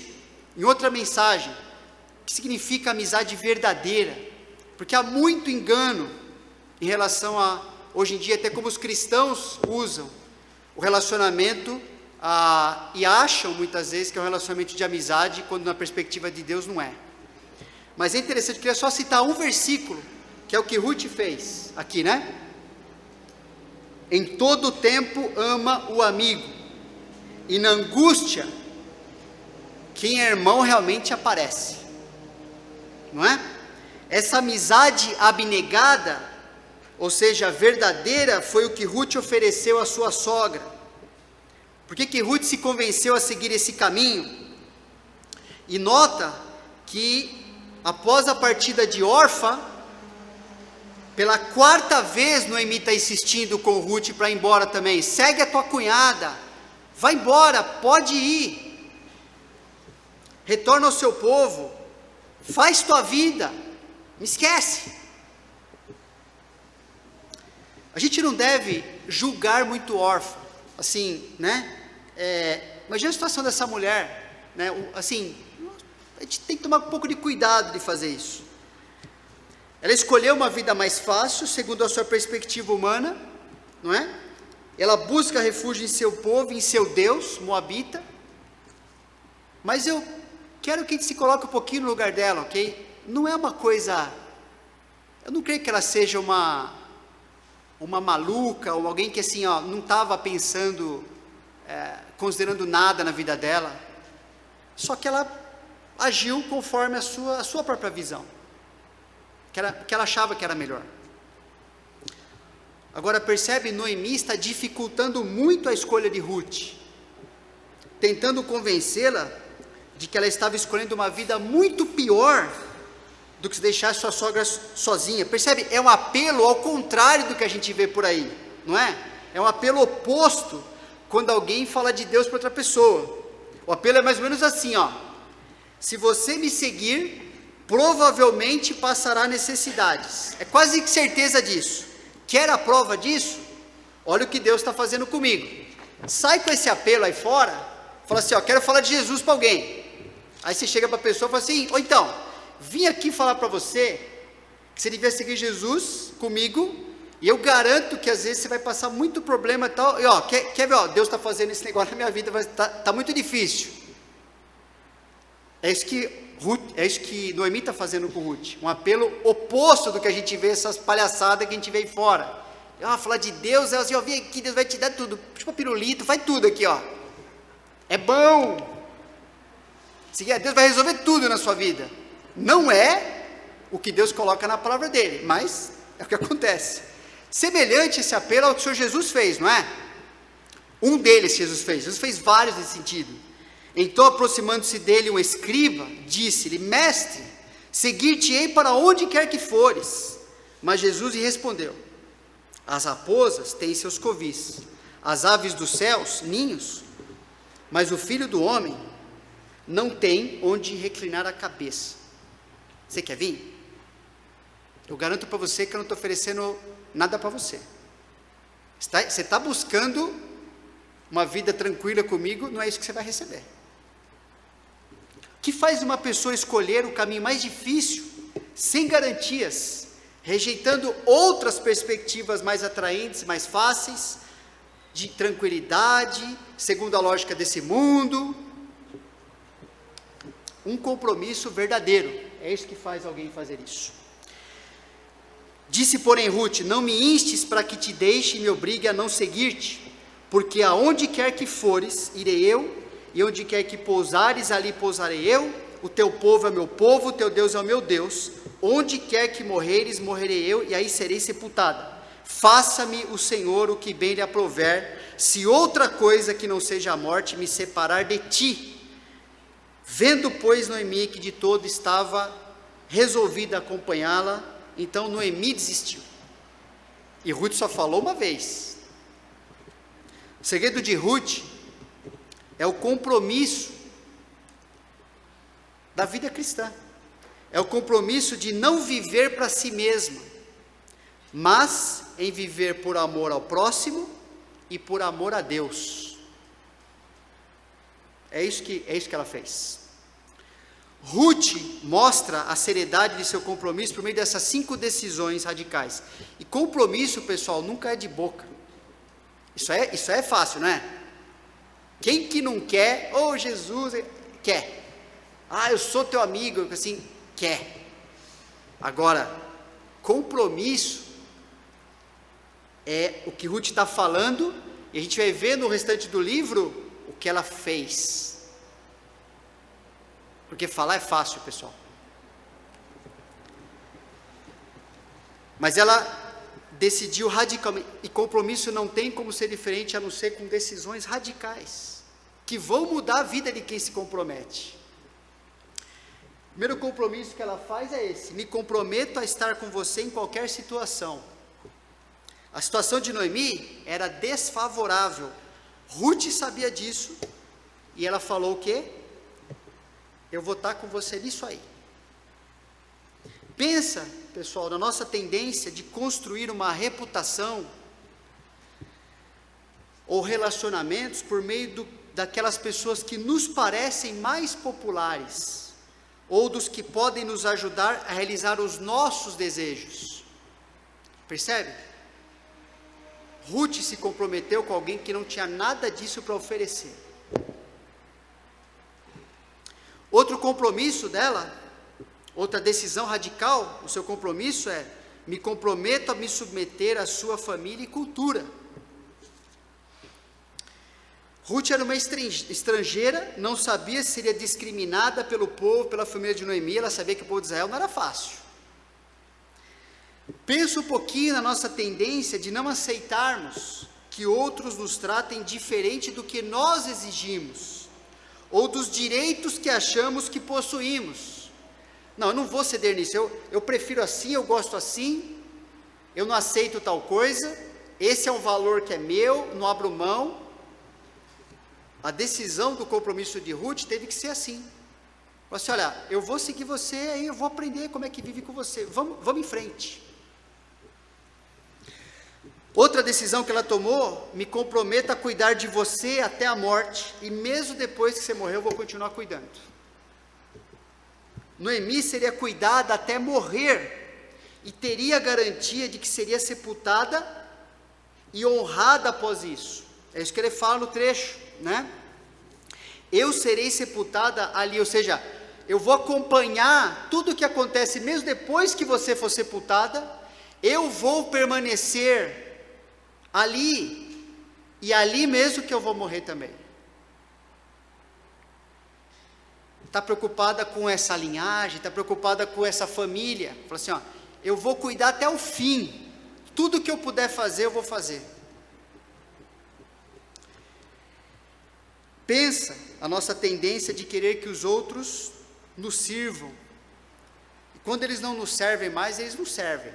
[SPEAKER 1] em outra mensagem, que significa amizade verdadeira, porque há muito engano em relação a, hoje em dia, até como os cristãos usam o relacionamento, e acham muitas vezes que é um relacionamento de amizade, quando na perspectiva de Deus não é. Mas é interessante, eu queria só citar um versículo, que é o que Ruth fez aqui, Em todo tempo ama o amigo, e na angústia, quem é irmão realmente aparece, não é? Essa amizade abnegada, ou seja, verdadeira, foi o que Ruth ofereceu à sua sogra. Por que Ruth se convenceu a seguir esse caminho? E nota que, após a partida de Orfa, pela quarta vez Noemi está insistindo com Ruth para ir embora também. Segue a tua cunhada, vai embora, pode ir, retorna ao seu povo. faz tua vida, me esquece. A gente não deve julgar muito órfão, assim, né? Imagina a situação dessa mulher, né? Assim, a gente tem que tomar um pouco de cuidado de fazer isso. Ela escolheu uma vida mais fácil, segundo a sua perspectiva humana, não é? Ela busca refúgio em seu povo, em seu Deus, Moabita. Mas eu quero que a gente se coloque um pouquinho no lugar dela, ok? Não é uma coisa, eu não creio que ela seja uma maluca, ou alguém que assim, ó, não estava pensando, considerando nada na vida dela, só que ela agiu conforme a sua própria visão, que ela achava que era melhor. Agora percebe, Noemi está dificultando muito a escolha de Ruth, tentando convencê-la de que ela estava escolhendo uma vida muito pior do que se deixar sua sogra sozinha. Percebe? É um apelo ao contrário do que a gente vê por aí, não é? É um apelo oposto quando alguém fala de Deus para outra pessoa. O apelo é mais ou menos assim, ó: se você me seguir, provavelmente passará necessidades. É quase certeza disso. Quer a prova disso? Olha o que Deus está fazendo comigo. Sai com esse apelo aí fora, fala assim, ó, quero falar de Jesus para alguém. Aí você chega para a pessoa e fala assim, ou então, vim aqui falar para você que você devia seguir Jesus comigo, e eu garanto que às vezes você vai passar muito problema e tal, e ó, quer ver, ó, Deus está fazendo esse negócio na minha vida, mas tá muito difícil. É isso que Noemi está fazendo com Ruth, um apelo oposto do que a gente vê, essas palhaçadas que a gente vê aí fora. Falar de Deus, assim, ó, vem aqui, Deus vai te dar tudo, tipo pirulito, faz tudo aqui, ó, é bom, Deus vai resolver tudo na sua vida. Não é o que Deus coloca na palavra dele, mas é o que acontece. Semelhante esse apelo ao que o Senhor Jesus fez, não é? Um deles Jesus fez vários nesse sentido. Então, aproximando-se dele um escriba, disse-lhe, mestre, seguir-te-ei para onde quer que fores. Mas Jesus lhe respondeu, as raposas têm seus covis, as aves dos céus, ninhos, mas o Filho do Homem não tem onde reclinar a cabeça. Você quer vir? Eu garanto para você que eu não estou oferecendo nada para você. Você está buscando uma vida tranquila comigo, não é isso que você vai receber. O que faz uma pessoa escolher o caminho mais difícil, sem garantias, rejeitando outras perspectivas mais atraentes, mais fáceis, de tranquilidade, segundo a lógica desse mundo? Um compromisso verdadeiro, é isso que faz alguém fazer isso. Disse, porém, Ruth, não me instes para que te deixe e me obrigue a não seguir-te, porque aonde quer que fores, irei eu, e onde quer que pousares, ali pousarei eu, o teu povo é meu povo, o teu Deus é o meu Deus, onde quer que morreres, morrerei eu, e aí serei sepultada. Faça-me o Senhor o que bem lhe aprouver, se outra coisa que não seja a morte me separar de ti. Vendo, pois, Noemi que de todo estava resolvida a acompanhá-la, então Noemi desistiu. E Ruth só falou uma vez. O segredo de Ruth é o compromisso da vida cristã. É o compromisso de não viver para si mesma, mas em viver por amor ao próximo e por amor a Deus. É isso que ela fez. Ruth mostra a seriedade de seu compromisso por meio dessas 5 decisões radicais. E compromisso, pessoal, nunca é de boca. Isso é fácil, não é? Quem que não quer? Jesus, quer. Eu sou teu amigo, assim, quer. Agora, compromisso é o que Ruth está falando, e a gente vai ver no restante do livro o que ela fez. Porque falar é fácil, pessoal. Mas ela decidiu radicalmente, e compromisso não tem como ser diferente a não ser com decisões radicais, que vão mudar a vida de quem se compromete. O primeiro compromisso que ela faz é esse: me comprometo a estar com você em qualquer situação. A situação de Noemi era desfavorável. Ruth sabia disso, e ela falou o quê? Eu vou estar com você nisso aí. Pensa, pessoal, na nossa tendência de construir uma reputação ou relacionamentos por meio daquelas pessoas que nos parecem mais populares, ou dos que podem nos ajudar a realizar os nossos desejos. Percebe? Ruth se comprometeu com alguém que não tinha nada disso para oferecer. Outro compromisso dela, outra decisão radical, o seu compromisso é: me comprometo a me submeter à sua família e cultura. Ruth era uma estrangeira, não sabia se seria discriminada pelo povo, pela família de Noemi. Ela sabia que o povo de Israel não era fácil. Pensa um pouquinho na nossa tendência de não aceitarmos que outros nos tratem diferente do que nós exigimos, ou dos direitos que achamos que possuímos. Não, eu não vou ceder nisso, eu prefiro assim, eu gosto assim, eu não aceito tal coisa, esse é um valor que é meu, não abro mão. A decisão do compromisso de Ruth teve que ser assim. Você, olha, eu vou seguir você, aí eu vou aprender como é que vive com você, vamos em frente. Outra decisão que ela tomou: me comprometo a cuidar de você até a morte, e mesmo depois que você morrer, eu vou continuar cuidando. Noemi seria cuidada até morrer, e teria a garantia de que seria sepultada e honrada após isso. É isso que ele fala no trecho, né? Eu serei sepultada ali, ou seja, eu vou acompanhar tudo o que acontece, mesmo depois que você for sepultada, eu vou permanecer ali, e ali mesmo que eu vou morrer também. Está preocupada com essa linhagem, está preocupada com essa família. Fala assim, ó, eu vou cuidar até o fim, tudo que eu puder fazer, eu vou fazer. Pensa a nossa tendência de querer que os outros nos sirvam, e quando eles não nos servem mais, eles nos servem,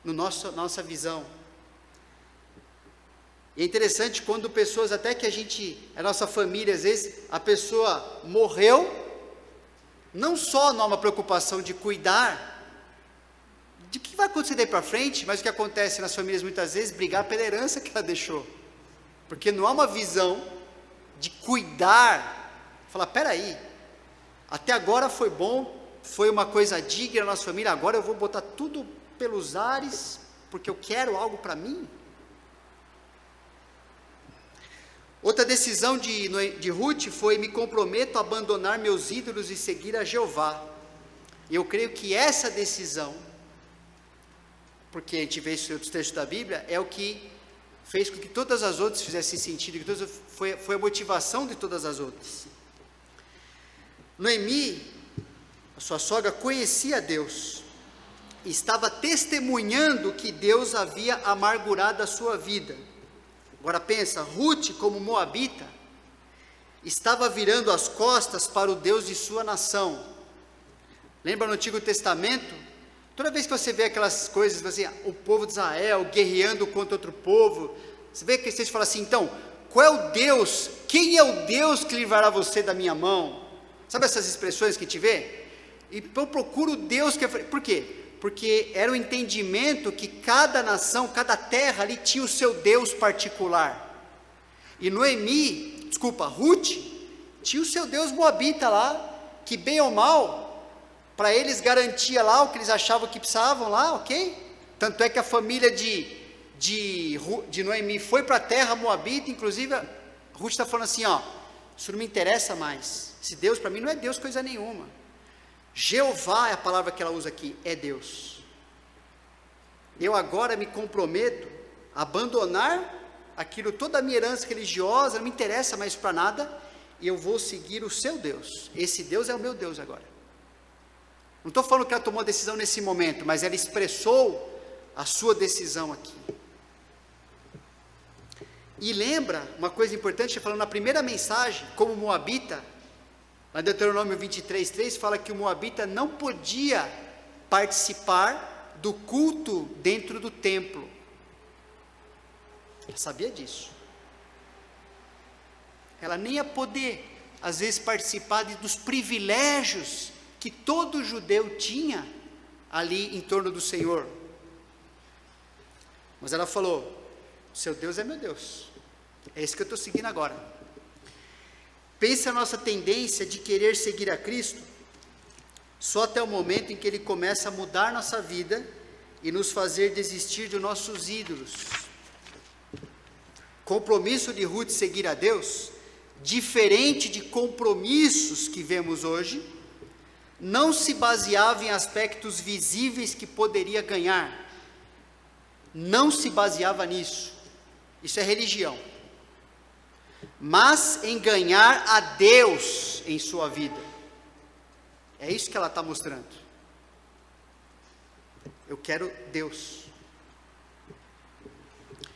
[SPEAKER 1] nossa visão. E é interessante quando pessoas, até que a nossa família, às vezes, a pessoa morreu, não só não há uma preocupação de cuidar, de o que vai acontecer daí para frente, mas o que acontece nas famílias muitas vezes, brigar pela herança que ela deixou, porque não há uma visão de cuidar, falar, peraí, até agora foi bom, foi uma coisa digna na nossa família, agora eu vou botar tudo pelos ares, porque eu quero algo para mim. Outra decisão de Ruth foi: me comprometo a abandonar meus ídolos e seguir a Jeová. E eu creio que essa decisão, porque a gente vê isso em outros textos da Bíblia, é o que fez com que todas as outras fizessem sentido, que foi a motivação de todas as outras. Noemi, a sua sogra, conhecia Deus, estava testemunhando que Deus havia amargurado a sua vida. Agora pensa, Ruth, como moabita, estava virando as costas para o Deus de sua nação. Lembra no Antigo Testamento? Toda vez que você vê aquelas coisas, assim, o povo de Israel guerreando contra outro povo, você vê que vocês falam assim, então, qual é o Deus, quem é o Deus que livrará você da minha mão? Sabe essas expressões que a gente vê? E eu procuro o Deus que... Por quê? Porque era o entendimento que cada nação, cada terra ali tinha o seu Deus particular. E Ruth, tinha o seu Deus moabita lá, que bem ou mal, para eles garantia lá o que eles achavam que precisavam lá, ok? Tanto é que a família de Noemi foi para a terra moabita, inclusive Ruth está falando assim, ó, isso não me interessa mais, esse Deus para mim não é Deus coisa nenhuma. Jeová é a palavra que ela usa aqui, é Deus. Eu agora me comprometo a abandonar aquilo, toda a minha herança religiosa, não me interessa mais para nada, e eu vou seguir o seu Deus. Esse Deus é o meu Deus agora. Não estou falando que ela tomou a decisão nesse momento, mas ela expressou a sua decisão aqui. E lembra, uma coisa importante, falando na primeira mensagem, como moabita, lá em Deuteronômio 23:3 fala que o moabita não podia participar do culto dentro do templo. Ela sabia disso. Ela nem ia poder, às vezes, participar dos privilégios que todo judeu tinha ali em torno do Senhor. Mas ela falou: seu Deus é meu Deus, é esse que eu estou seguindo agora. Pensa a nossa tendência de querer seguir a Cristo, só até o momento em que Ele começa a mudar nossa vida e nos fazer desistir de nossos ídolos. Compromisso de Ruth seguir a Deus, diferente de compromissos que vemos hoje, não se baseava em aspectos visíveis que poderia ganhar. Não se baseava nisso. Isso é religião. Mas em ganhar a Deus em sua vida. É isso que ela está mostrando. Eu quero Deus.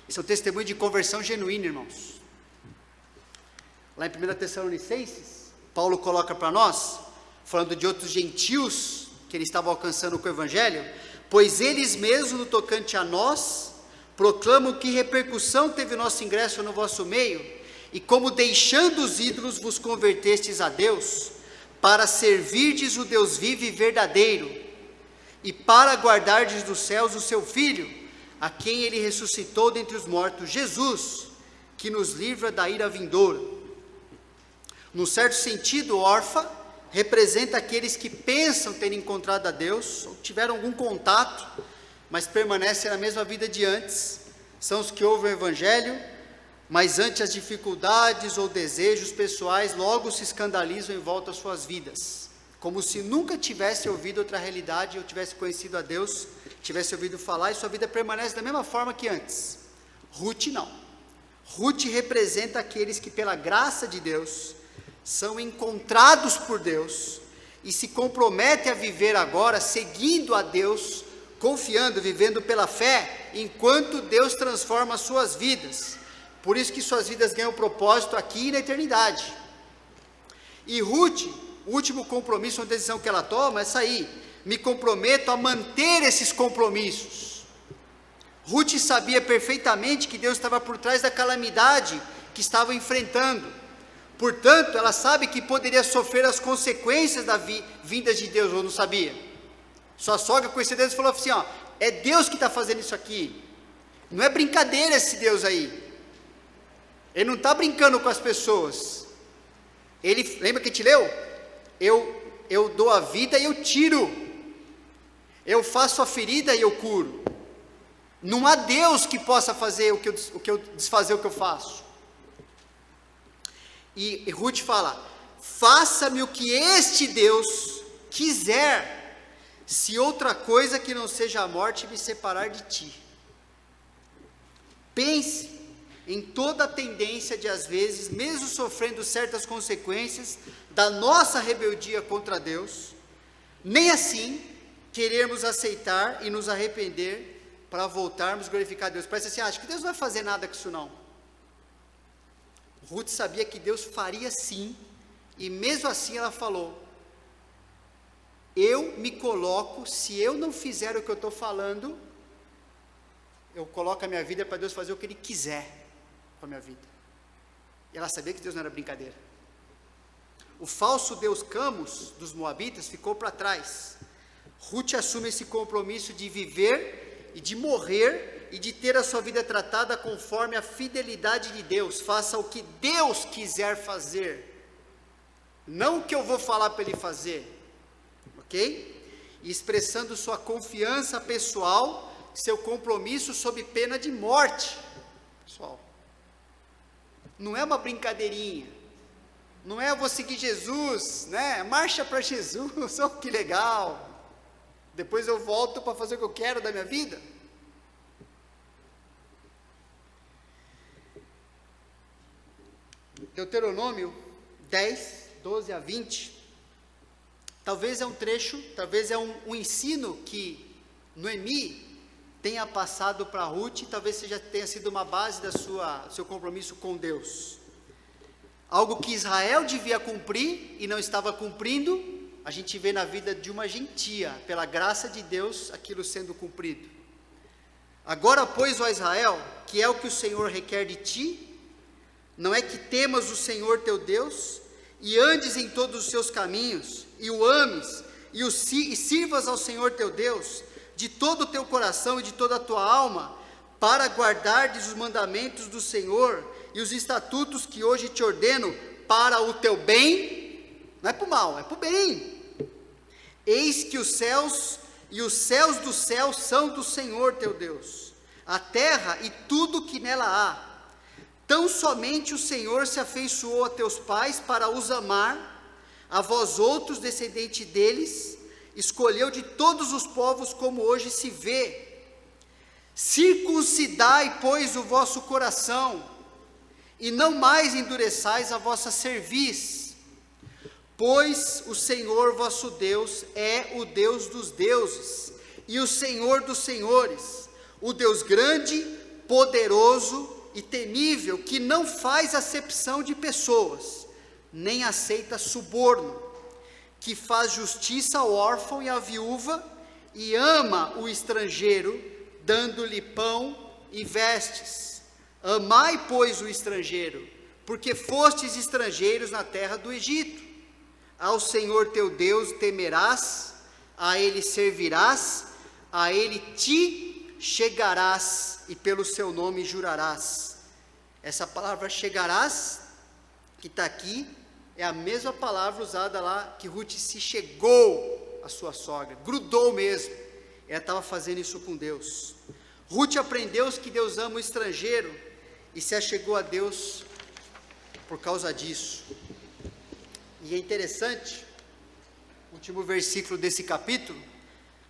[SPEAKER 1] Isso é um testemunho de conversão genuína, irmãos. Lá em 1 Tessalonicenses, Paulo coloca para nós, falando de outros gentios que ele estava alcançando com o Evangelho, pois eles mesmos, no tocante a nós, proclamam que repercussão teve nosso ingresso no vosso meio, e como deixando os ídolos vos convertestes a Deus, para servirdes o Deus vivo e verdadeiro, e para guardardes dos céus o seu Filho, a quem ele ressuscitou dentre os mortos, Jesus, que nos livra da ira vindoura. Num certo sentido, órfã representa aqueles que pensam ter encontrado a Deus, ou tiveram algum contato, mas permanecem na mesma vida de antes. São os que ouvem o Evangelho, mas ante as dificuldades ou desejos pessoais, logo se escandalizam em volta às suas vidas, como se nunca tivesse ouvido outra realidade, ou tivesse conhecido a Deus, tivesse ouvido falar, e sua vida permanece da mesma forma que antes. Ruth não. Ruth representa aqueles que pela graça de Deus, são encontrados por Deus, e se comprometem a viver agora, seguindo a Deus, confiando, vivendo pela fé, enquanto Deus transforma as suas vidas. Por isso que suas vidas ganham propósito aqui e na eternidade. E Ruth, o último compromisso, uma decisão que ela toma é essa aí: me comprometo a manter esses compromissos. Ruth sabia perfeitamente que Deus estava por trás da calamidade que estava enfrentando. Portanto, ela sabe que poderia sofrer as consequências da vinda de Deus, ou não sabia? Sua sogra conheceu Deus e falou assim: ó, é Deus que está fazendo isso aqui, não é brincadeira esse Deus aí, Ele não está brincando com as pessoas, Ele, lembra que a gente leu? Eu dou a vida e eu tiro, eu faço a ferida e eu curo, não há Deus que possa fazer desfazer o que eu faço. E Ruth fala: faça-me o que este Deus quiser, se outra coisa que não seja a morte me separar de ti. Pense em toda a tendência de, às vezes, mesmo sofrendo certas consequências da nossa rebeldia contra Deus, nem assim queremos aceitar e nos arrepender para voltarmos a glorificar Deus. Parece assim: acho que Deus não vai fazer nada com isso não. Ruth sabia que Deus faria sim, e mesmo assim ela falou: eu me coloco, se eu não fizer o que eu estou falando, eu coloco a minha vida para Deus fazer o que Ele quiser com a minha vida. E ela sabia que Deus não era brincadeira. O falso Deus Camus, dos Moabitas, ficou para trás. Ruth assume esse compromisso de viver e de morrer, e de ter a sua vida tratada conforme a fidelidade de Deus. Faça o que Deus quiser fazer, não o que eu vou falar para Ele fazer, ok? E expressando sua confiança pessoal, seu compromisso sob pena de morte. Pessoal, não é uma brincadeirinha, não é eu vou seguir Jesus, né? Marcha para Jesus, oh, que legal, depois eu volto para fazer o que eu quero da minha vida. Deuteronômio 10, 12 a 20, talvez é um trecho, talvez é um ensino que Noemi tenha passado para Ruth, talvez seja, tenha sido uma base do seu compromisso com Deus. Algo que Israel devia cumprir e não estava cumprindo, a gente vê na vida de uma gentia, pela graça de Deus, aquilo sendo cumprido. Agora, pois, ó Israel, que é o que o Senhor requer de ti, não é que temas o Senhor teu Deus, e andes em todos os seus caminhos, e o ames, e sirvas ao Senhor teu Deus de todo o teu coração e de toda a tua alma, para guardardes os mandamentos do Senhor e os estatutos que hoje te ordeno para o teu bem, não é para o mal, é para o bem. Eis que os céus e os céus dos céus são do Senhor teu Deus, a terra e tudo que nela há. Tão somente o Senhor se afeiçoou a teus pais para os amar, a vós outros, descendente deles, escolheu de todos os povos, como hoje se vê. Circuncidai, pois, o vosso coração, e não mais endureçais a vossa cerviz, pois o Senhor vosso Deus é o Deus dos deuses, e o Senhor dos senhores, o Deus grande, poderoso e temível, que não faz acepção de pessoas, nem aceita suborno, que faz justiça ao órfão e à viúva, e ama o estrangeiro, dando-lhe pão e vestes. Amai, pois, o estrangeiro, porque fostes estrangeiros na terra do Egito. Ao Senhor teu Deus temerás, a Ele servirás, a Ele te chegarás, e pelo seu nome jurarás. Essa palavra chegarás, que está aqui, é a mesma palavra usada lá, que Ruth se chegou à sua sogra, grudou mesmo, ela estava fazendo isso com Deus. Ruth aprendeu que Deus ama o estrangeiro, e se achegou a Deus por causa disso. E é interessante, último versículo desse capítulo: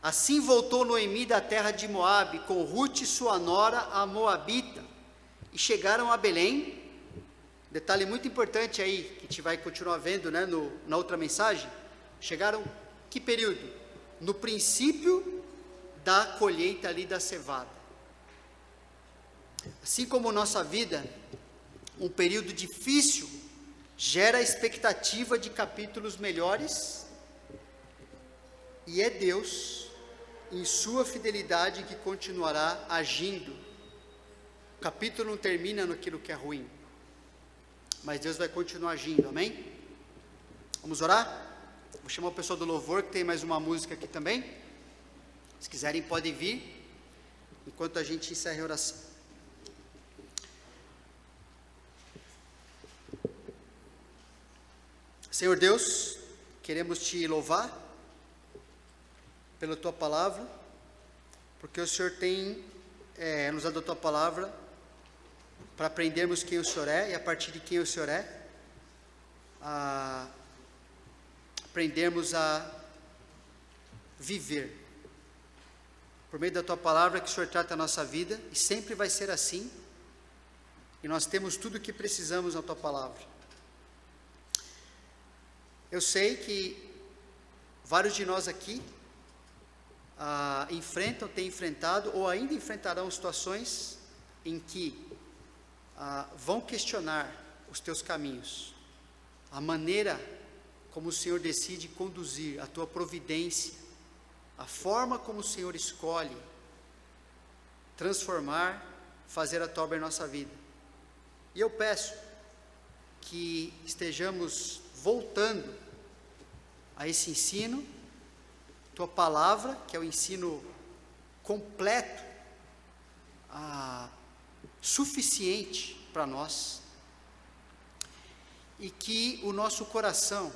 [SPEAKER 1] assim voltou Noemi da terra de Moabe, com Ruth sua nora, a moabita, e chegaram a Belém. Detalhe muito importante aí, que a gente vai continuar vendo, né, na outra mensagem. Chegaram, que período? No princípio da colheita ali da cevada. Assim como nossa vida, um período difícil gera a expectativa de capítulos melhores, e é Deus, em sua fidelidade, que continuará agindo. O capítulo não termina naquilo que é ruim, mas Deus vai continuar agindo, amém? Vamos orar? Vou chamar o pessoal do louvor, que tem mais uma música aqui também. Se quiserem, podem vir, enquanto a gente encerra a oração. Senhor Deus, queremos te louvar pela tua palavra, porque o Senhor tem nos dado a tua palavra para aprendermos quem o Senhor é, e a partir de quem o Senhor é, aprendermos a viver, por meio da tua palavra, que o Senhor trata a nossa vida, e sempre vai ser assim, e nós temos tudo o que precisamos na tua palavra. Eu sei que vários de nós aqui têm enfrentado, ou ainda enfrentarão situações em que vão questionar os teus caminhos, a maneira como o Senhor decide conduzir, a tua providência, a forma como o Senhor escolhe transformar, fazer a tua obra em nossa vida. E eu peço que estejamos voltando a esse ensino, tua palavra, que é o ensino completo, suficiente para nós, e que o nosso coração,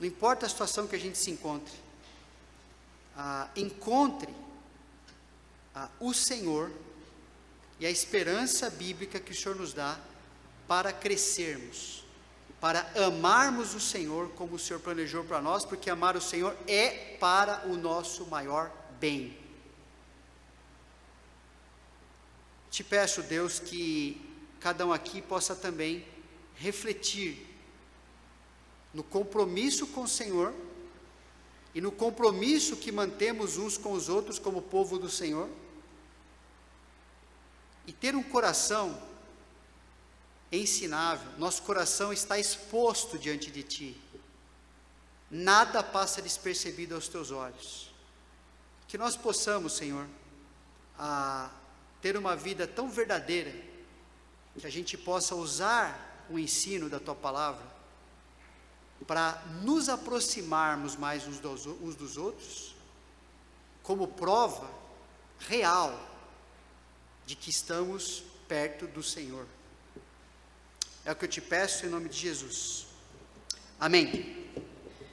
[SPEAKER 1] não importa a situação que a gente se encontre, encontre o Senhor e a esperança bíblica que o Senhor nos dá para crescermos, para amarmos o Senhor como o Senhor planejou para nós, porque amar o Senhor é para o nosso maior bem. Te peço, Deus, que cada um aqui possa também refletir no compromisso com o Senhor e no compromisso que mantemos uns com os outros como povo do Senhor, e ter um coração ensinável. Nosso coração está exposto diante de ti, nada passa despercebido aos teus olhos. Que nós possamos, Senhor, ter uma vida tão verdadeira, que a gente possa usar o ensino da tua palavra para nos aproximarmos mais uns dos outros, como prova real de que estamos perto do Senhor. É o que eu te peço em nome de Jesus. Amém.